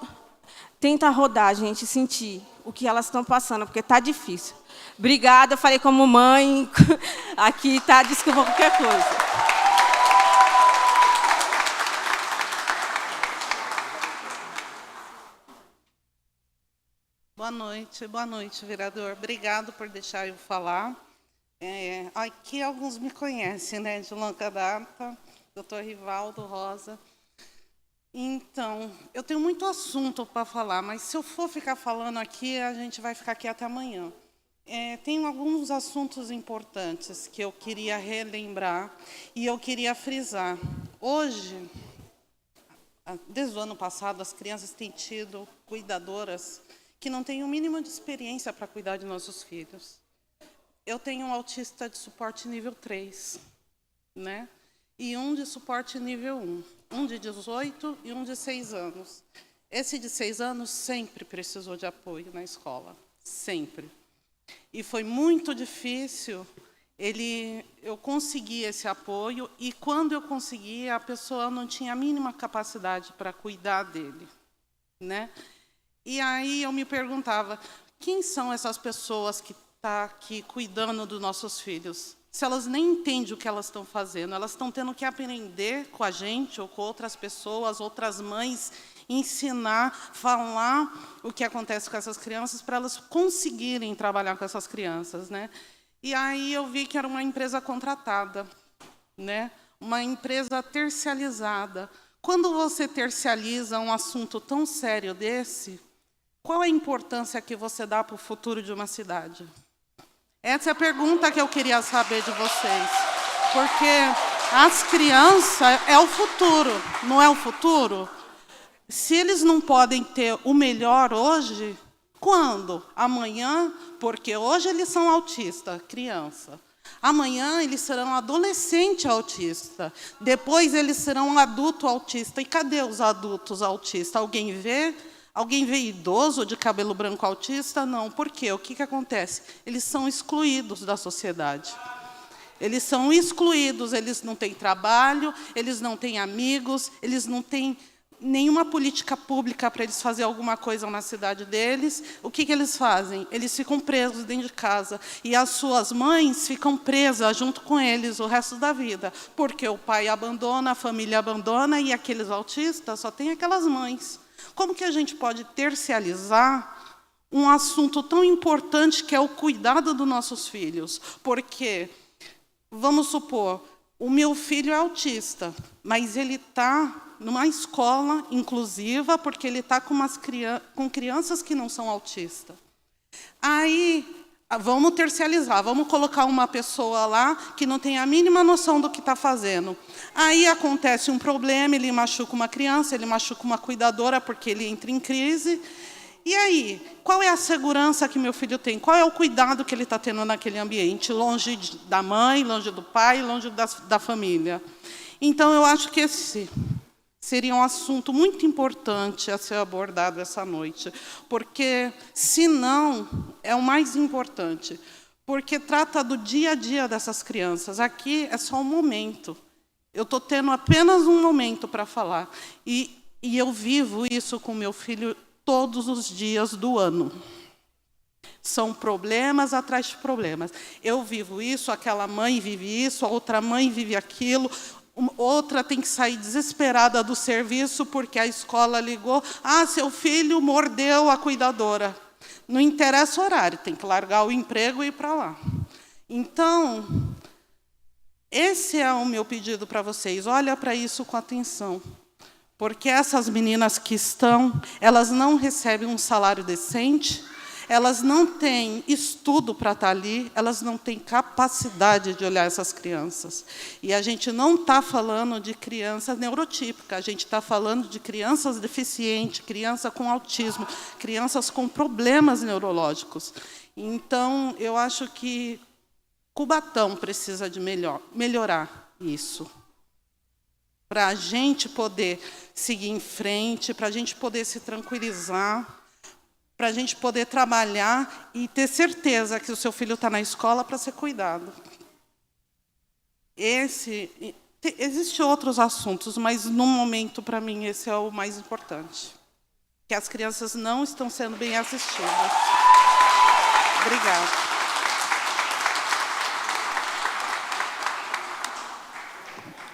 Tenta rodar, gente, sentir o que elas estão passando, porque está difícil. Obrigada, eu falei como mãe. Aqui, tá? Desculpa qualquer coisa. Boa noite, vereador. Obrigado por deixar eu falar. Aqui alguns me conhecem, né, de longa data, doutor Rivaldo Rosa. Então, eu tenho muito assunto para falar, mas se eu for ficar falando aqui, a gente vai ficar aqui até amanhã. Tem alguns assuntos importantes que eu queria relembrar e eu queria frisar. Hoje, desde o ano passado, as crianças têm tido cuidadoras que não têm o mínimo de experiência para cuidar de nossos filhos. Eu tenho um autista de suporte nível 3, né? E um de suporte nível 1, um de 18 e um de 6 anos. Esse de 6 anos sempre precisou de apoio na escola, sempre. E foi muito difícil eu consegui esse apoio, e quando eu consegui, a pessoa não tinha a mínima capacidade para cuidar dele, né? E aí eu me perguntava, quem são essas pessoas que estão aqui cuidando dos nossos filhos? Se elas nem entendem o que elas estão fazendo, elas estão tendo que aprender com a gente ou com outras pessoas, outras mães, ensinar, falar o que acontece com essas crianças para elas conseguirem trabalhar com essas crianças, né? E aí eu vi que era uma empresa contratada, né? Uma empresa tercializada. Quando você tercializa um assunto tão sério desse, qual é a importância que você dá para o futuro de uma cidade? Essa é a pergunta que eu queria saber de vocês. Porque as crianças é o futuro, não é o futuro? Se eles não podem ter o melhor hoje, Quando? Amanhã, porque hoje eles são autistas, criança. Amanhã eles serão adolescente autista. Depois eles serão adulto autista. E cadê os adultos autistas? Alguém vê? Alguém vê idoso de cabelo branco autista? Não. Por quê? O que acontece? Eles são excluídos da sociedade. Eles são excluídos, eles não têm trabalho, eles não têm amigos, eles não têm nenhuma política pública para eles fazerem alguma coisa na cidade deles. O que eles fazem? Eles ficam presos dentro de casa. E as suas mães ficam presas junto com eles o resto da vida. Porque o pai abandona, a família abandona, e aqueles autistas só têm aquelas mães. Como que a gente pode terciarizar um assunto tão importante que é o cuidado dos nossos filhos? Porque, vamos supor, o meu filho é autista, mas ele está numa escola inclusiva, porque ele está com crianças que não são autistas. Aí, vamos terciarizar, vamos colocar uma pessoa lá que não tem a mínima noção do que está fazendo. Aí acontece um problema, ele machuca uma criança, ele machuca uma cuidadora, porque ele entra em crise. E aí, qual é a segurança que meu filho tem? Qual é o cuidado que ele está tendo naquele ambiente? Longe da mãe, longe do pai, longe da família. Então, eu acho que esse seria um assunto muito importante a ser abordado essa noite, porque, se não, é o mais importante, porque trata do dia a dia dessas crianças. Aqui é só um momento. Eu estou tendo apenas um momento para falar. E eu vivo isso com meu filho todos os dias do ano. São problemas atrás de problemas. Eu vivo isso, aquela mãe vive isso, a outra mãe vive aquilo, outra tem que sair desesperada do serviço porque a escola ligou. Ah, seu filho mordeu a cuidadora. Não interessa o horário, tem que largar o emprego e ir para lá. Então, esse é o meu pedido para vocês. Olha para isso com atenção. Porque essas meninas que estão, elas não recebem um salário decente, elas não têm estudo para estar ali, elas não têm capacidade de olhar essas crianças. E a gente não está falando de crianças neurotípicas, a gente está falando de crianças deficientes, crianças com autismo, crianças com problemas neurológicos. Então, eu acho que Cubatão precisa de melhorar isso, para a gente poder seguir em frente, para a gente poder se tranquilizar, para a gente poder trabalhar e ter certeza que o seu filho está na escola para ser cuidado. Existem outros assuntos, mas, no momento, para mim, esse é o mais importante. Que as crianças não estão sendo bem assistidas. Obrigada.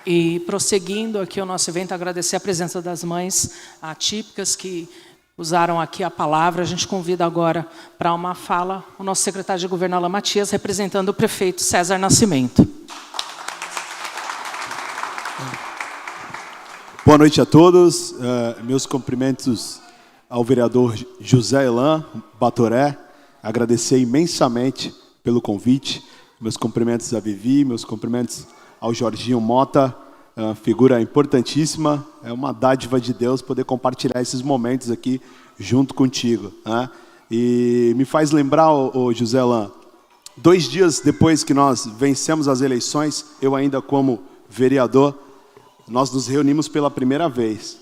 E, prosseguindo aqui o nosso evento, agradecer a presença das mães atípicas que usaram aqui a palavra. A gente convida agora para uma fala o nosso secretário de Governo, Alain Matias, representando o prefeito César Nascimento. Boa noite a todos. Meus cumprimentos ao vereador José Elan Batoré. Agradecer imensamente pelo convite. Meus cumprimentos a Vivi, meus cumprimentos ao Jorginho Mota, figura importantíssima. É uma dádiva de Deus poder compartilhar esses momentos aqui junto contigo, né? E me faz lembrar, o José Elan, 2 dias depois que nós vencemos as eleições, eu ainda como vereador, nós nos reunimos pela primeira vez.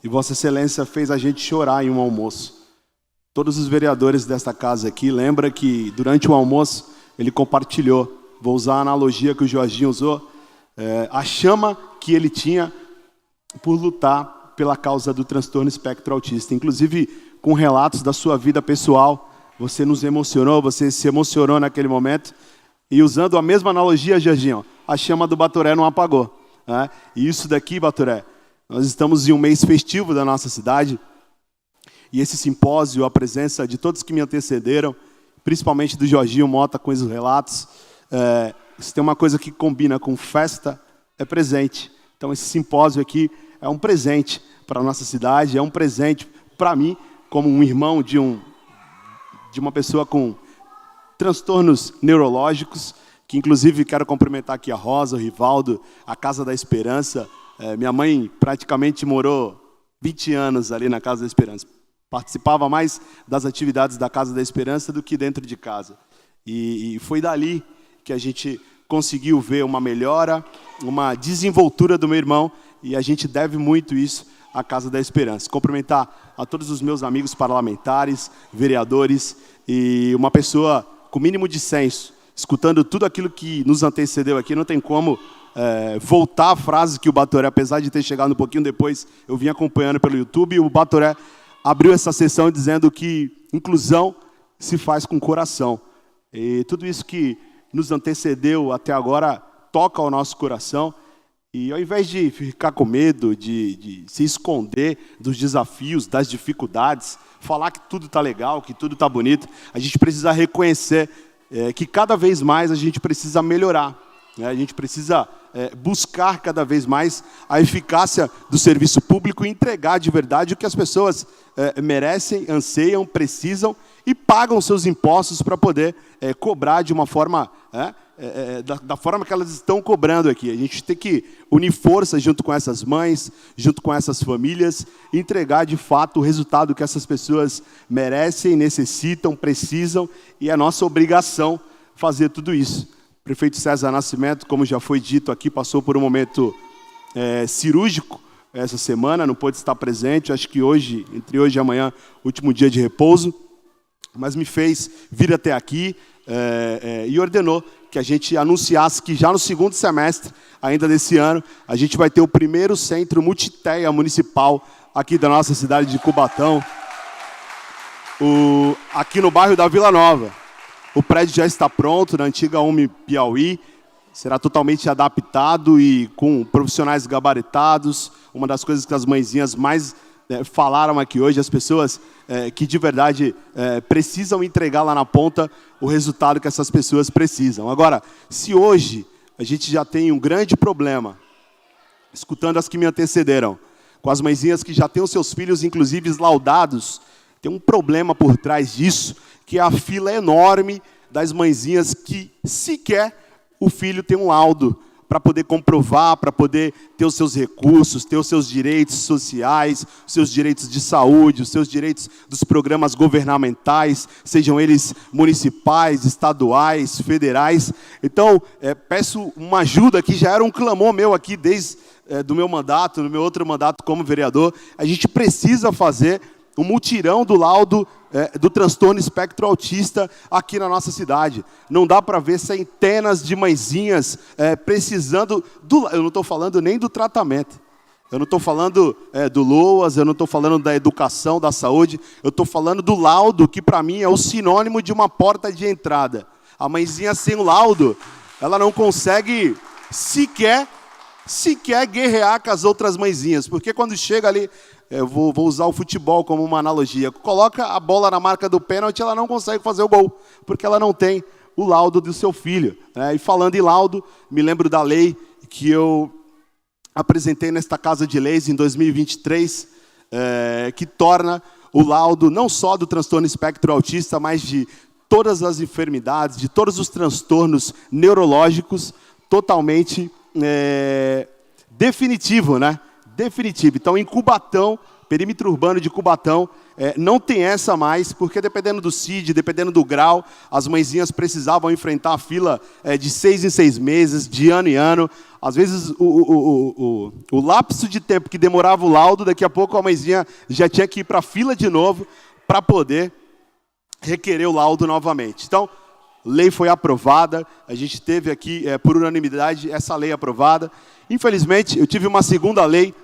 E Vossa Excelência fez a gente chorar em um almoço. Todos os vereadores desta casa aqui lembram que durante o almoço ele compartilhou, vou usar a analogia que o Jorginho usou, a chama que ele tinha por lutar pela causa do transtorno espectro autista. Inclusive, com relatos da sua vida pessoal, você nos emocionou, você se emocionou naquele momento. E usando a mesma analogia, Jorginho, a chama do Batoré não apagou, né? E isso daqui, Batoré, nós estamos em um mês festivo da nossa cidade. E esse simpósio, a presença de todos que me antecederam, principalmente do Jorginho Mota com os relatos, se tem uma coisa que combina com festa, é presente. Então, esse simpósio aqui é um presente para a nossa cidade, é um presente para mim, como um irmão de uma pessoa com transtornos neurológicos, que inclusive quero cumprimentar aqui a Rosa, o Rivaldo, a Casa da Esperança. Minha mãe praticamente morou 20 anos ali na Casa da Esperança. participava mais das atividades da Casa da Esperança do que dentro de casa. E foi dali que a gente conseguiu ver uma melhora, uma desenvoltura do meu irmão, e a gente deve muito isso à Casa da Esperança. Cumprimentar a todos os meus amigos parlamentares, vereadores, e uma pessoa com mínimo de senso, escutando tudo aquilo que nos antecedeu aqui, não tem como voltar a frase que o Batoré, apesar de ter chegado um pouquinho depois, eu vim acompanhando pelo YouTube, e o Batoré abriu essa sessão dizendo que inclusão se faz com o coração. E tudo isso que nos antecedeu até agora toca ao nosso coração. E ao invés de ficar com medo, de se esconder dos desafios, das dificuldades, falar que tudo está legal, que tudo está bonito, a gente precisa reconhecer que cada vez mais a gente precisa melhorar. Né? A gente precisa buscar cada vez mais a eficácia do serviço público e entregar de verdade o que as pessoas merecem, anseiam, precisam e pagam seus impostos para poder cobrar de uma forma, da forma que elas estão cobrando aqui. A gente tem que unir forças junto com essas mães, junto com essas famílias, e entregar de fato o resultado que essas pessoas merecem, necessitam, precisam, e é nossa obrigação fazer tudo isso. O prefeito César Nascimento, como já foi dito aqui, passou por um momento cirúrgico essa semana, não pôde estar presente, acho que hoje, entre hoje e amanhã, último dia de repouso, mas me fez vir até aqui e ordenou que a gente anunciasse que já no segundo semestre, ainda desse ano, a gente vai ter o primeiro centro multitéia municipal aqui da nossa cidade de Cubatão, aqui no bairro da Vila Nova. O prédio já está pronto, na antiga UME Piauí, será totalmente adaptado e com profissionais gabaritados. Uma das coisas que as mãezinhas mais falaram aqui hoje, as pessoas que de verdade precisam entregar lá na ponta o resultado que essas pessoas precisam. Agora, se hoje a gente já tem um grande problema, escutando as que me antecederam, com as mãezinhas que já têm os seus filhos, inclusive, laudados, tem um problema por trás disso, que é a fila enorme das mãezinhas que sequer o filho tem um laudo para poder comprovar, para poder ter os seus recursos, ter os seus direitos sociais, os seus direitos de saúde, os seus direitos dos programas governamentais, sejam eles municipais, estaduais, federais. Então, peço uma ajuda, que já era um clamor meu aqui desde do meu mandato, no meu outro mandato como vereador. A gente precisa fazer um mutirão do laudo do transtorno espectro autista aqui na nossa cidade. Não dá para ver centenas de mãezinhas precisando eu não estou falando nem do tratamento, eu não estou falando do LOAS, eu não estou falando da educação, da saúde, eu estou falando do laudo, que para mim é o sinônimo de uma porta de entrada. A mãezinha sem o laudo, ela não consegue sequer guerrear com as outras mãezinhas, porque quando chega ali, eu vou usar o futebol como uma analogia, coloca a bola na marca do pênalti, ela não consegue fazer o gol, porque ela não tem o laudo do seu filho. E falando em laudo, me lembro da lei que eu apresentei nesta Casa de Leis em 2023, que torna o laudo não só do transtorno espectro autista, mas de todas as enfermidades, de todos os transtornos neurológicos, totalmente definitivo, né? Definitivo. Então, em Cubatão, perímetro urbano de Cubatão, não tem essa mais, porque dependendo do CID, dependendo do grau, as mãezinhas precisavam enfrentar a fila de 6 em 6 meses, de ano em ano. Às vezes, o lapso de tempo que demorava o laudo, daqui a pouco a mãezinha já tinha que ir para a fila de novo para poder requerer o laudo novamente. Então, lei foi aprovada, a gente teve aqui, por unanimidade, essa lei aprovada. Infelizmente, eu tive uma segunda lei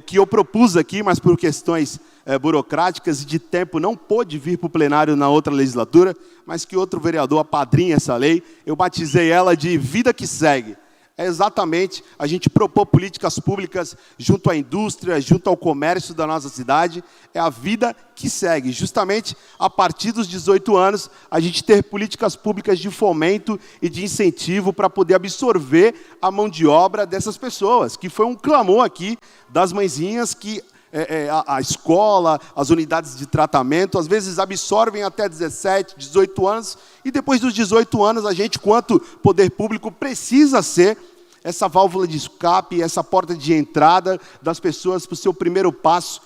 que eu propus aqui, mas por questões burocráticas e de tempo não pôde vir para o plenário na outra legislatura, mas que outro vereador apadrinha essa lei. Eu batizei ela de Vida que Segue. É exatamente a gente propor políticas públicas junto à indústria, junto ao comércio da nossa cidade. É a vida que segue. Justamente a partir dos 18 anos, a gente ter políticas públicas de fomento e de incentivo para poder absorver a mão de obra dessas pessoas, que foi um clamor aqui das mãezinhas que a escola, as unidades de tratamento, às vezes absorvem até 17, 18 anos, e depois dos 18 anos, a gente, quanto poder público, precisa ser essa válvula de escape, essa porta de entrada das pessoas para o seu primeiro passo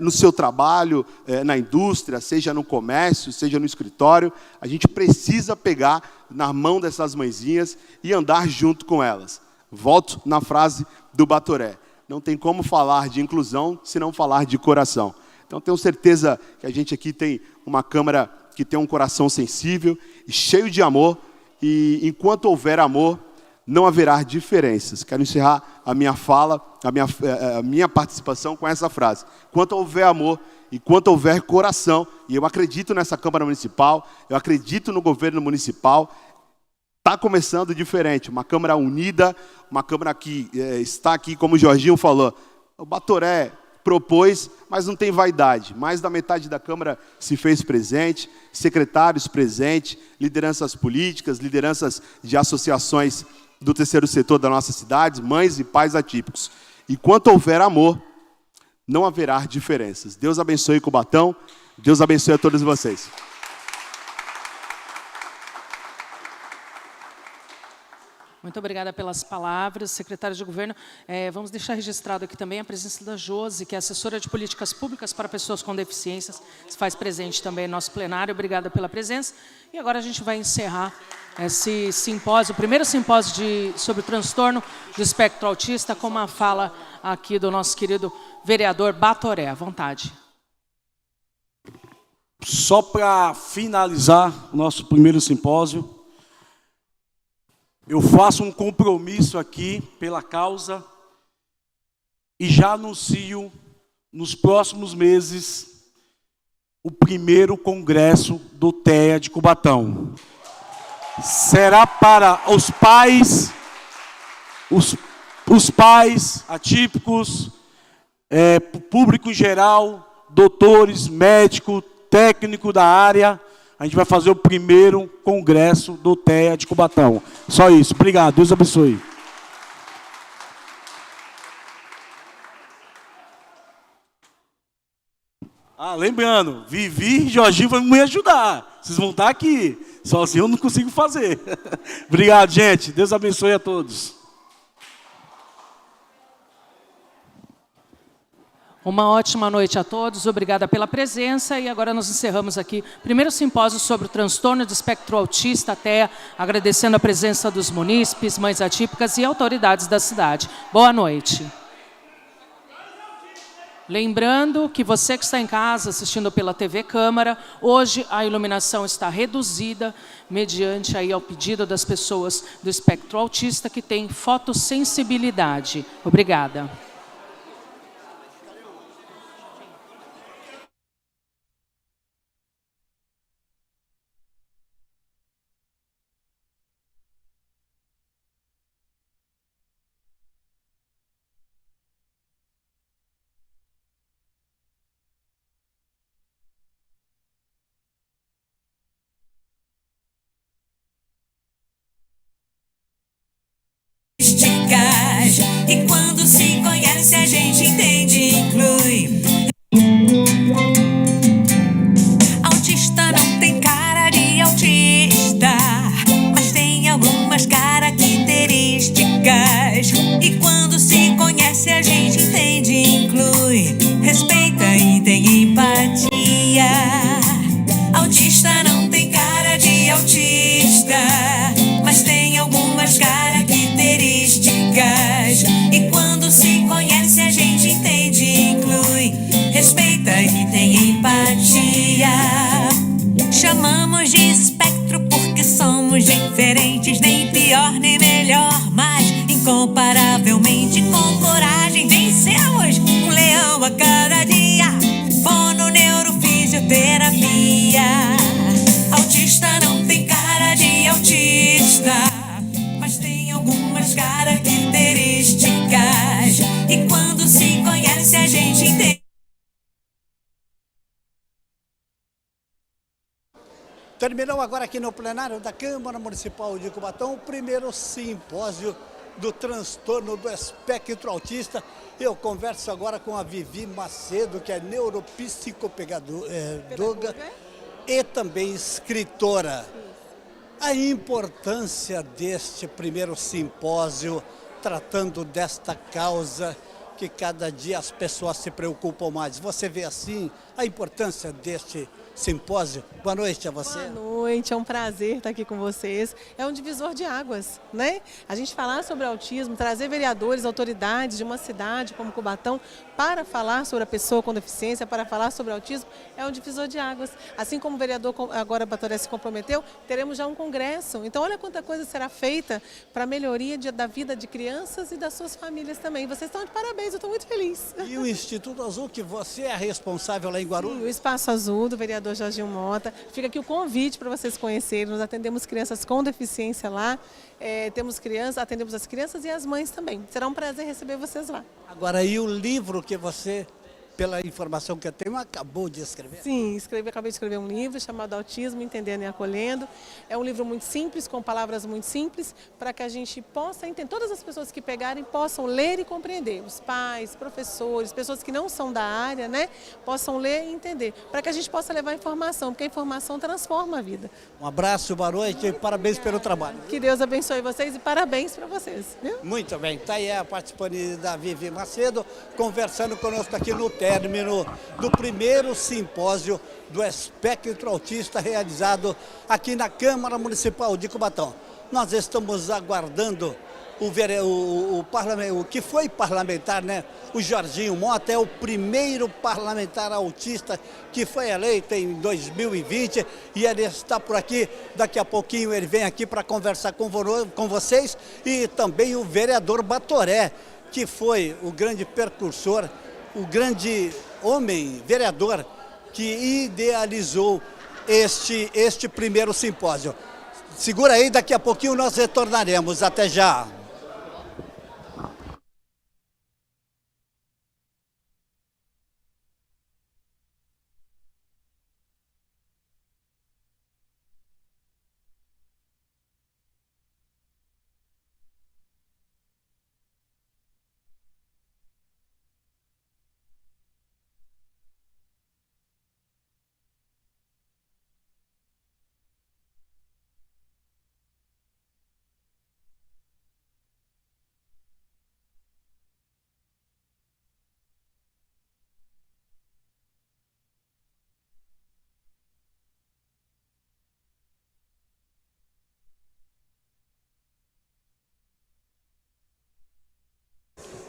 no seu trabalho, na indústria, seja no comércio, seja no escritório, a gente precisa pegar na mão dessas mãezinhas e andar junto com elas. Volto na frase do Batoré. Não tem como falar de inclusão se não falar de coração. Então, tenho certeza que a gente aqui tem uma Câmara que tem um coração sensível e cheio de amor, e enquanto houver amor, não haverá diferenças. Quero encerrar a minha fala, a minha participação com essa frase. Enquanto houver amor, enquanto houver coração, e eu acredito nessa Câmara Municipal, eu acredito no governo municipal, está começando diferente, uma Câmara unida, uma Câmara que está aqui, como o Jorginho falou, o Batoré propôs, mas não tem vaidade. Mais da metade da Câmara se fez presente, secretários presentes, lideranças políticas, lideranças de associações do terceiro setor da nossa cidade, mães e pais atípicos. Enquanto houver amor, não haverá diferenças. Deus abençoe Cubatão, Deus abençoe a todos vocês. Muito obrigada pelas palavras, secretário de Governo. Vamos deixar registrado aqui também a presença da Josi, que é assessora de políticas públicas para pessoas com deficiências, se faz presente também no nosso plenário. Obrigada pela presença. E agora a gente vai encerrar esse simpósio, o primeiro simpósio sobre o transtorno do espectro autista, com uma fala aqui do nosso querido vereador Batoré. À vontade. Só para finalizar o nosso primeiro simpósio, eu faço um compromisso aqui pela causa e já anuncio nos próximos meses o primeiro congresso do TEA de Cubatão. Será para os pais, os pais atípicos, público em geral, doutores, médico, técnico da área. A gente vai fazer o primeiro congresso do TEA de Cubatão. Só isso. Obrigado. Deus abençoe. Lembrando, Vivi e Jorginho vão me ajudar. Vocês vão estar aqui. Sozinho eu não consigo fazer. Obrigado, gente. Deus abençoe a todos. Uma ótima noite a todos, obrigada pela presença. E agora nós encerramos aqui o primeiro simpósio sobre o transtorno de espectro autista, TEA, agradecendo a presença dos munícipes, mães atípicas e autoridades da cidade. Boa noite. Lembrando que você que está em casa assistindo pela TV Câmara, hoje a iluminação está reduzida, mediante aí ao pedido das pessoas do espectro autista que têm fotossensibilidade. Obrigada. E quando se conhece a gente entende e inclui. Autista não tem cara de autista, mas tem algumas características. E quando se conhece a gente entende e inclui, respeita e tem empatia. Autista não tem cara de autista, mas tem algumas características. E quando se conhece a gente entende e inclui, respeita e tem empatia. Chamamos de espectro porque somos diferentes, nem pior nem melhor, mas incomparavelmente com coragem vencemos um leão a cada dia. Fono, neurofisioterapia. Autista não tem cara de autista, mas tem algumas características. E quando se conhece a gente entende. Terminou agora aqui no plenário da Câmara Municipal de Cubatão o primeiro simpósio do transtorno do espectro autista. Eu converso agora com a Vivi Macedo, que é neuropsicopedagoga e também escritora. A importância deste primeiro simpósio tratando desta causa que cada dia as pessoas se preocupam mais. Você vê assim a importância deste simpósio. Boa noite a você. Boa noite, é um prazer estar aqui com vocês. É um divisor de águas, né? A gente falar sobre autismo, trazer vereadores, autoridades de uma cidade como Cubatão para falar sobre a pessoa com deficiência, para falar sobre autismo, é um divisor de águas. Assim como o vereador agora Batoré se comprometeu, teremos já um congresso. Então olha quanta coisa será feita para a melhoria da vida de crianças e das suas famílias também. Vocês estão de parabéns, eu estou muito feliz. E o Instituto Azul, que você é responsável lá em Guarulhos? Sim, o Espaço Azul, do vereador Jorginho Mota. Fica aqui o convite para vocês conhecerem. Nós atendemos crianças com deficiência lá. Atendemos as crianças e as mães também. Será um prazer receber vocês lá. Agora, e o livro que você, pela informação que eu tenho, acabou de escrever? Sim, acabei de escrever um livro chamado Autismo, Entendendo e Acolhendo. É um livro muito simples, com palavras muito simples, para que a gente possa entender, todas as pessoas que pegarem possam ler e compreender. Os pais, professores, pessoas que não são da área, né, possam ler e entender, para que a gente possa levar informação, porque a informação transforma a vida. Um abraço, boa noite e parabéns pelo trabalho. Que Deus abençoe vocês e parabéns para vocês. Viu? Muito bem, está aí a participante da Vivi Macedo, conversando conosco aqui no término do primeiro simpósio do espectro autista realizado aqui na Câmara Municipal de Cubatão. Nós estamos aguardando o que foi parlamentar, né? O Jorginho Mota é o primeiro parlamentar autista que foi eleito em 2020 e ele está por aqui. Daqui a pouquinho ele vem aqui para conversar com vocês, e também o vereador Batoré, que foi o grande percursor, o grande homem vereador que idealizou este primeiro simpósio. Segura aí, daqui a pouquinho nós retornaremos. Até já.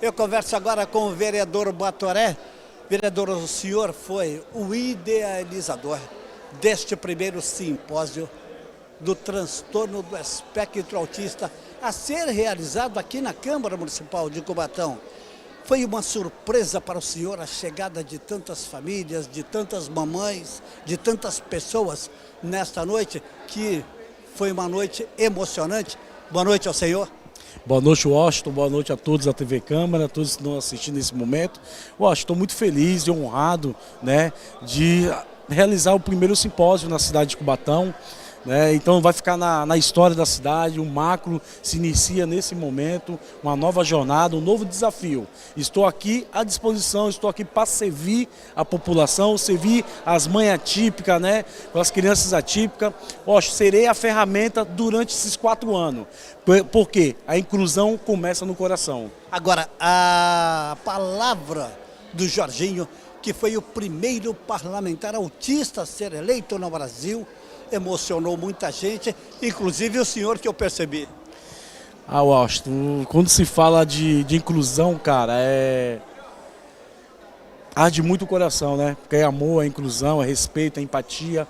Eu converso agora com o vereador Batoré. Vereador, o senhor foi o idealizador deste primeiro simpósio do transtorno do espectro autista a ser realizado aqui na Câmara Municipal de Cubatão. Foi uma surpresa para o senhor a chegada de tantas famílias, de tantas mamães, de tantas pessoas nesta noite, que foi uma noite emocionante. Boa noite ao senhor. Boa noite, Washington. Boa noite a todos da TV Câmara, a todos que estão assistindo nesse momento. Washington, estou muito feliz e honrado, né, de realizar o primeiro simpósio na cidade de Cubatão. Então vai ficar na história da cidade. O macro se inicia nesse momento, uma nova jornada, um novo desafio. Estou aqui à disposição, estou aqui para servir a população, servir as mães atípicas, né, as crianças atípicas. Serei a ferramenta durante esses 4 anos, porque a inclusão começa no coração. Agora, a palavra do Jorginho, que foi o primeiro parlamentar autista a ser eleito no Brasil, emocionou muita gente, inclusive o senhor, que eu percebi. Washington, quando se fala de inclusão, cara, arde muito o coração, né? Porque é amor, é inclusão, é respeito, é empatia.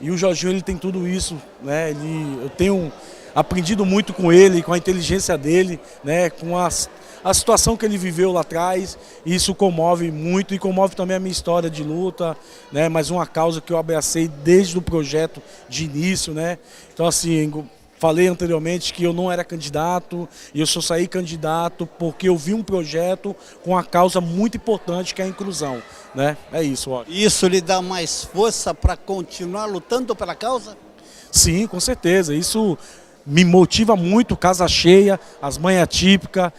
E o Jorginho, ele tem tudo isso, né? Eu tenho aprendido muito com ele, com a inteligência dele, né? Com a situação que ele viveu lá atrás. Isso comove muito e comove também a minha história de luta, né? Mas uma causa que eu abracei desde o projeto de início, né? Então, assim, falei anteriormente que eu não era candidato e eu só saí candidato porque eu vi um projeto com uma causa muito importante, que é a inclusão, né? É isso, ó. Isso lhe dá mais força para continuar lutando pela causa? Sim, com certeza. Isso me motiva muito, casa cheia, as mães atípicas.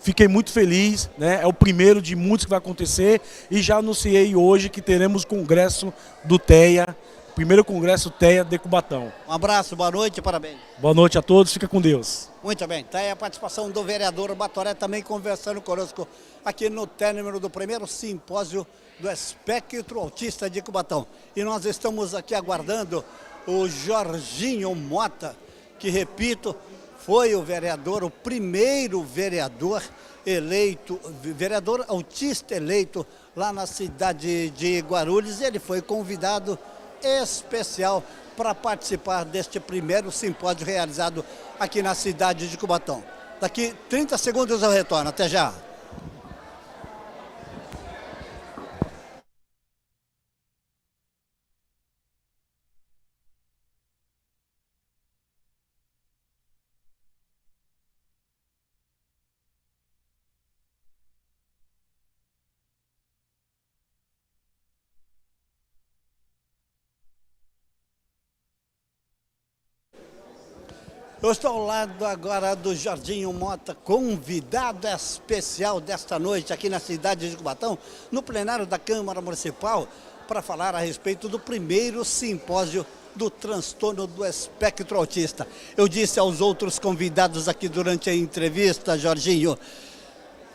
Fiquei muito feliz, né? É o primeiro de muitos que vai acontecer, e já anunciei hoje que teremos congresso do TEA, primeiro Congresso TEA de Cubatão. Um abraço, boa noite e parabéns. Boa noite a todos, fica com Deus. Muito bem, tá aí a participação do vereador Batoré também conversando conosco aqui no término do primeiro simpósio do Espectro Autista de Cubatão. E nós estamos aqui aguardando o Jorginho Mota, que, repito, foi o vereador, o primeiro vereador eleito, vereador autista eleito lá na cidade de Guarulhos. Ele foi convidado especial para participar deste primeiro simpósio realizado aqui na cidade de Cubatão. Daqui 30 segundos eu retorno. Até já. Eu estou ao lado agora do Jorginho Mota, convidado especial desta noite aqui na cidade de Cubatão, no plenário da Câmara Municipal, para falar a respeito do primeiro simpósio do transtorno do espectro autista. Eu disse aos outros convidados aqui durante a entrevista, Jorginho,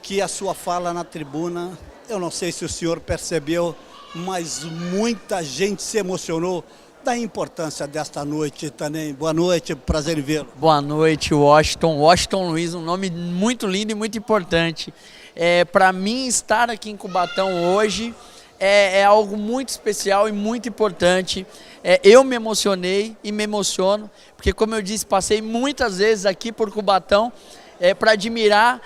que a sua fala na tribuna, eu não sei se o senhor percebeu, mas muita gente se emocionou da importância desta noite também. Boa noite, prazer em vê-lo. Boa noite, Washington. Washington Luiz, um nome muito lindo e muito importante. Para mim, estar aqui em Cubatão hoje é algo muito especial e muito importante. Eu me emocionei e me emociono, porque, como eu disse, passei muitas vezes aqui por Cubatão para admirar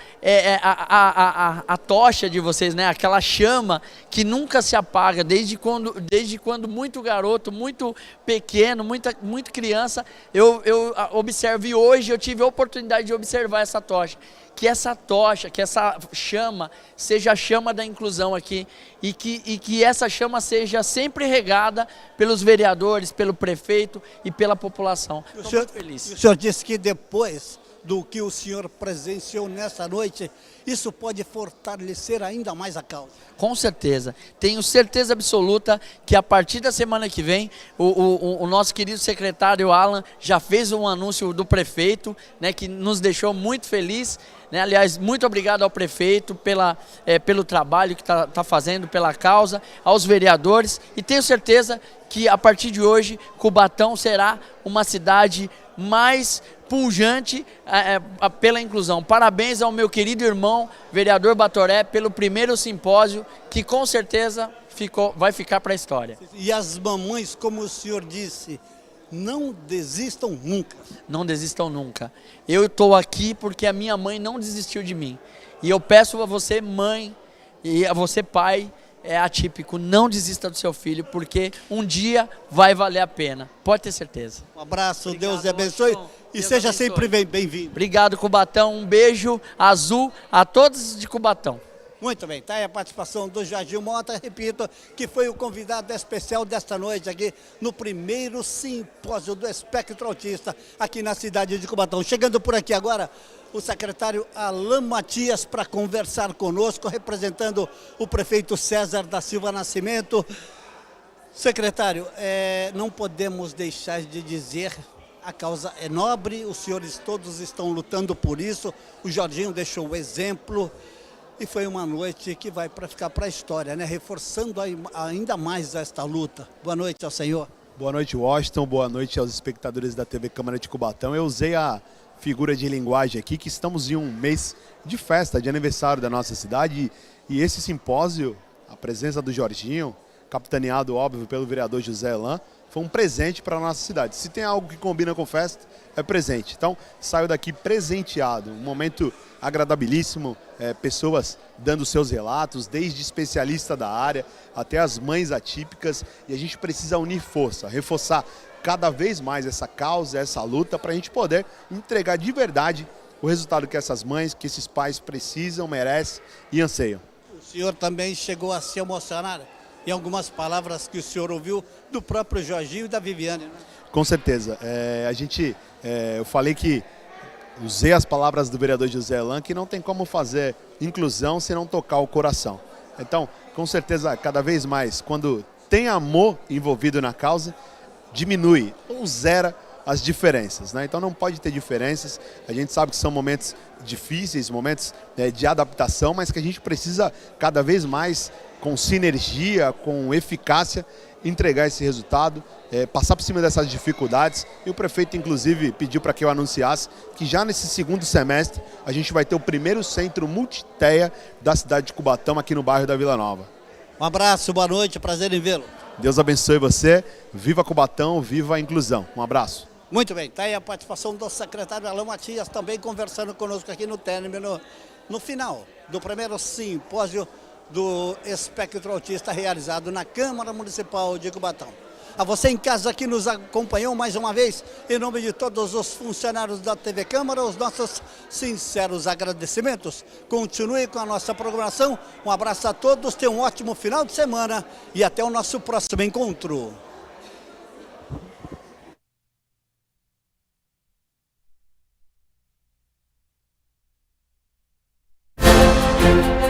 a tocha de vocês, né? Aquela chama que nunca se apaga, desde quando muito garoto, muito pequeno, muito criança, eu observo, e hoje eu tive a oportunidade de observar essa tocha. Que essa tocha, que essa chama seja a chama da inclusão aqui e que essa chama seja sempre regada pelos vereadores, pelo prefeito e pela população. Estou muito feliz. O senhor disse que depois do que o senhor presenciou nessa noite, isso pode fortalecer ainda mais a causa. Com certeza. Tenho certeza absoluta que a partir da semana que vem, o nosso querido secretário Alan já fez um anúncio do prefeito, né, que nos deixou muito feliz. Né? Aliás, muito obrigado ao prefeito pelo trabalho que está fazendo, pela causa, aos vereadores, e tenho certeza que a partir de hoje, Cubatão será uma cidade mais pujante pela inclusão. Parabéns ao meu querido irmão, vereador Batoré, pelo primeiro simpósio, que com certeza vai ficar para a história. E as mamães, como o senhor disse, não desistam nunca. Não desistam nunca. Eu estou aqui porque a minha mãe não desistiu de mim. E eu peço a você, mãe, e a você, pai, atípico, não desista do seu filho, porque um dia vai valer a pena. Pode ter certeza. Um abraço, obrigado, Deus abençoe. E seja abençoe. Sempre bem-vindo. Obrigado, Cubatão. Um beijo azul a todos de Cubatão. Muito bem, tá aí a participação do Jorginho Mota, repito, que foi o convidado especial desta noite aqui no primeiro simpósio do espectro autista aqui na cidade de Cubatão. Chegando por aqui agora, o secretário Alan Matias para conversar conosco, representando o prefeito César da Silva Nascimento. Secretário, não podemos deixar de dizer, a causa é nobre, os senhores todos estão lutando por isso, o Jorginho deixou o exemplo. E foi uma noite que vai ficar para a história, né? Reforçando ainda mais esta luta. Boa noite ao senhor. Boa noite, Washington. Boa noite aos espectadores da TV Câmara de Cubatão. Eu usei a figura de linguagem aqui, que estamos em um mês de festa, de aniversário da nossa cidade. E esse simpósio, a presença do Jorginho, capitaneado, óbvio, pelo vereador José Elan, foi um presente para a nossa cidade. Se tem algo que combina com festa, é presente. Então, saio daqui presenteado. Um momento agradabilíssimo, pessoas dando seus relatos, desde especialista da área até as mães atípicas. E a gente precisa unir força, reforçar cada vez mais essa causa, essa luta, para a gente poder entregar de verdade o resultado que essas mães, que esses pais precisam, merecem e anseiam. O senhor também chegou a se emocionar em algumas palavras que o senhor ouviu do próprio Jorginho e da Viviane, né? Com certeza. Eu falei que usei as palavras do vereador José Elan, que não tem como fazer inclusão se não tocar o coração. Então, com certeza, cada vez mais, quando tem amor envolvido na causa, diminui ou zera as diferenças, né? Então não pode ter diferenças. A gente sabe que são momentos difíceis, momentos de adaptação, mas que a gente precisa cada vez mais, com sinergia, com eficácia, entregar esse resultado, passar por cima dessas dificuldades. E o prefeito, inclusive, pediu para que eu anunciasse que já nesse segundo semestre a gente vai ter o primeiro centro multi-TEA da cidade de Cubatão, aqui no bairro da Vila Nova. Um abraço, boa noite, prazer em vê-lo. Deus abençoe você, viva Cubatão, viva a inclusão. Um abraço. Muito bem, está aí a participação do secretário Alain Matias, também conversando conosco aqui no término, no final do primeiro simpósio do espectro autista realizado na Câmara Municipal de Cubatão. A você em casa que nos acompanhou mais uma vez, em nome de todos os funcionários da TV Câmara, os nossos sinceros agradecimentos. Continue com a nossa programação. Um abraço a todos, tenham um ótimo final de semana e até o nosso próximo encontro. Música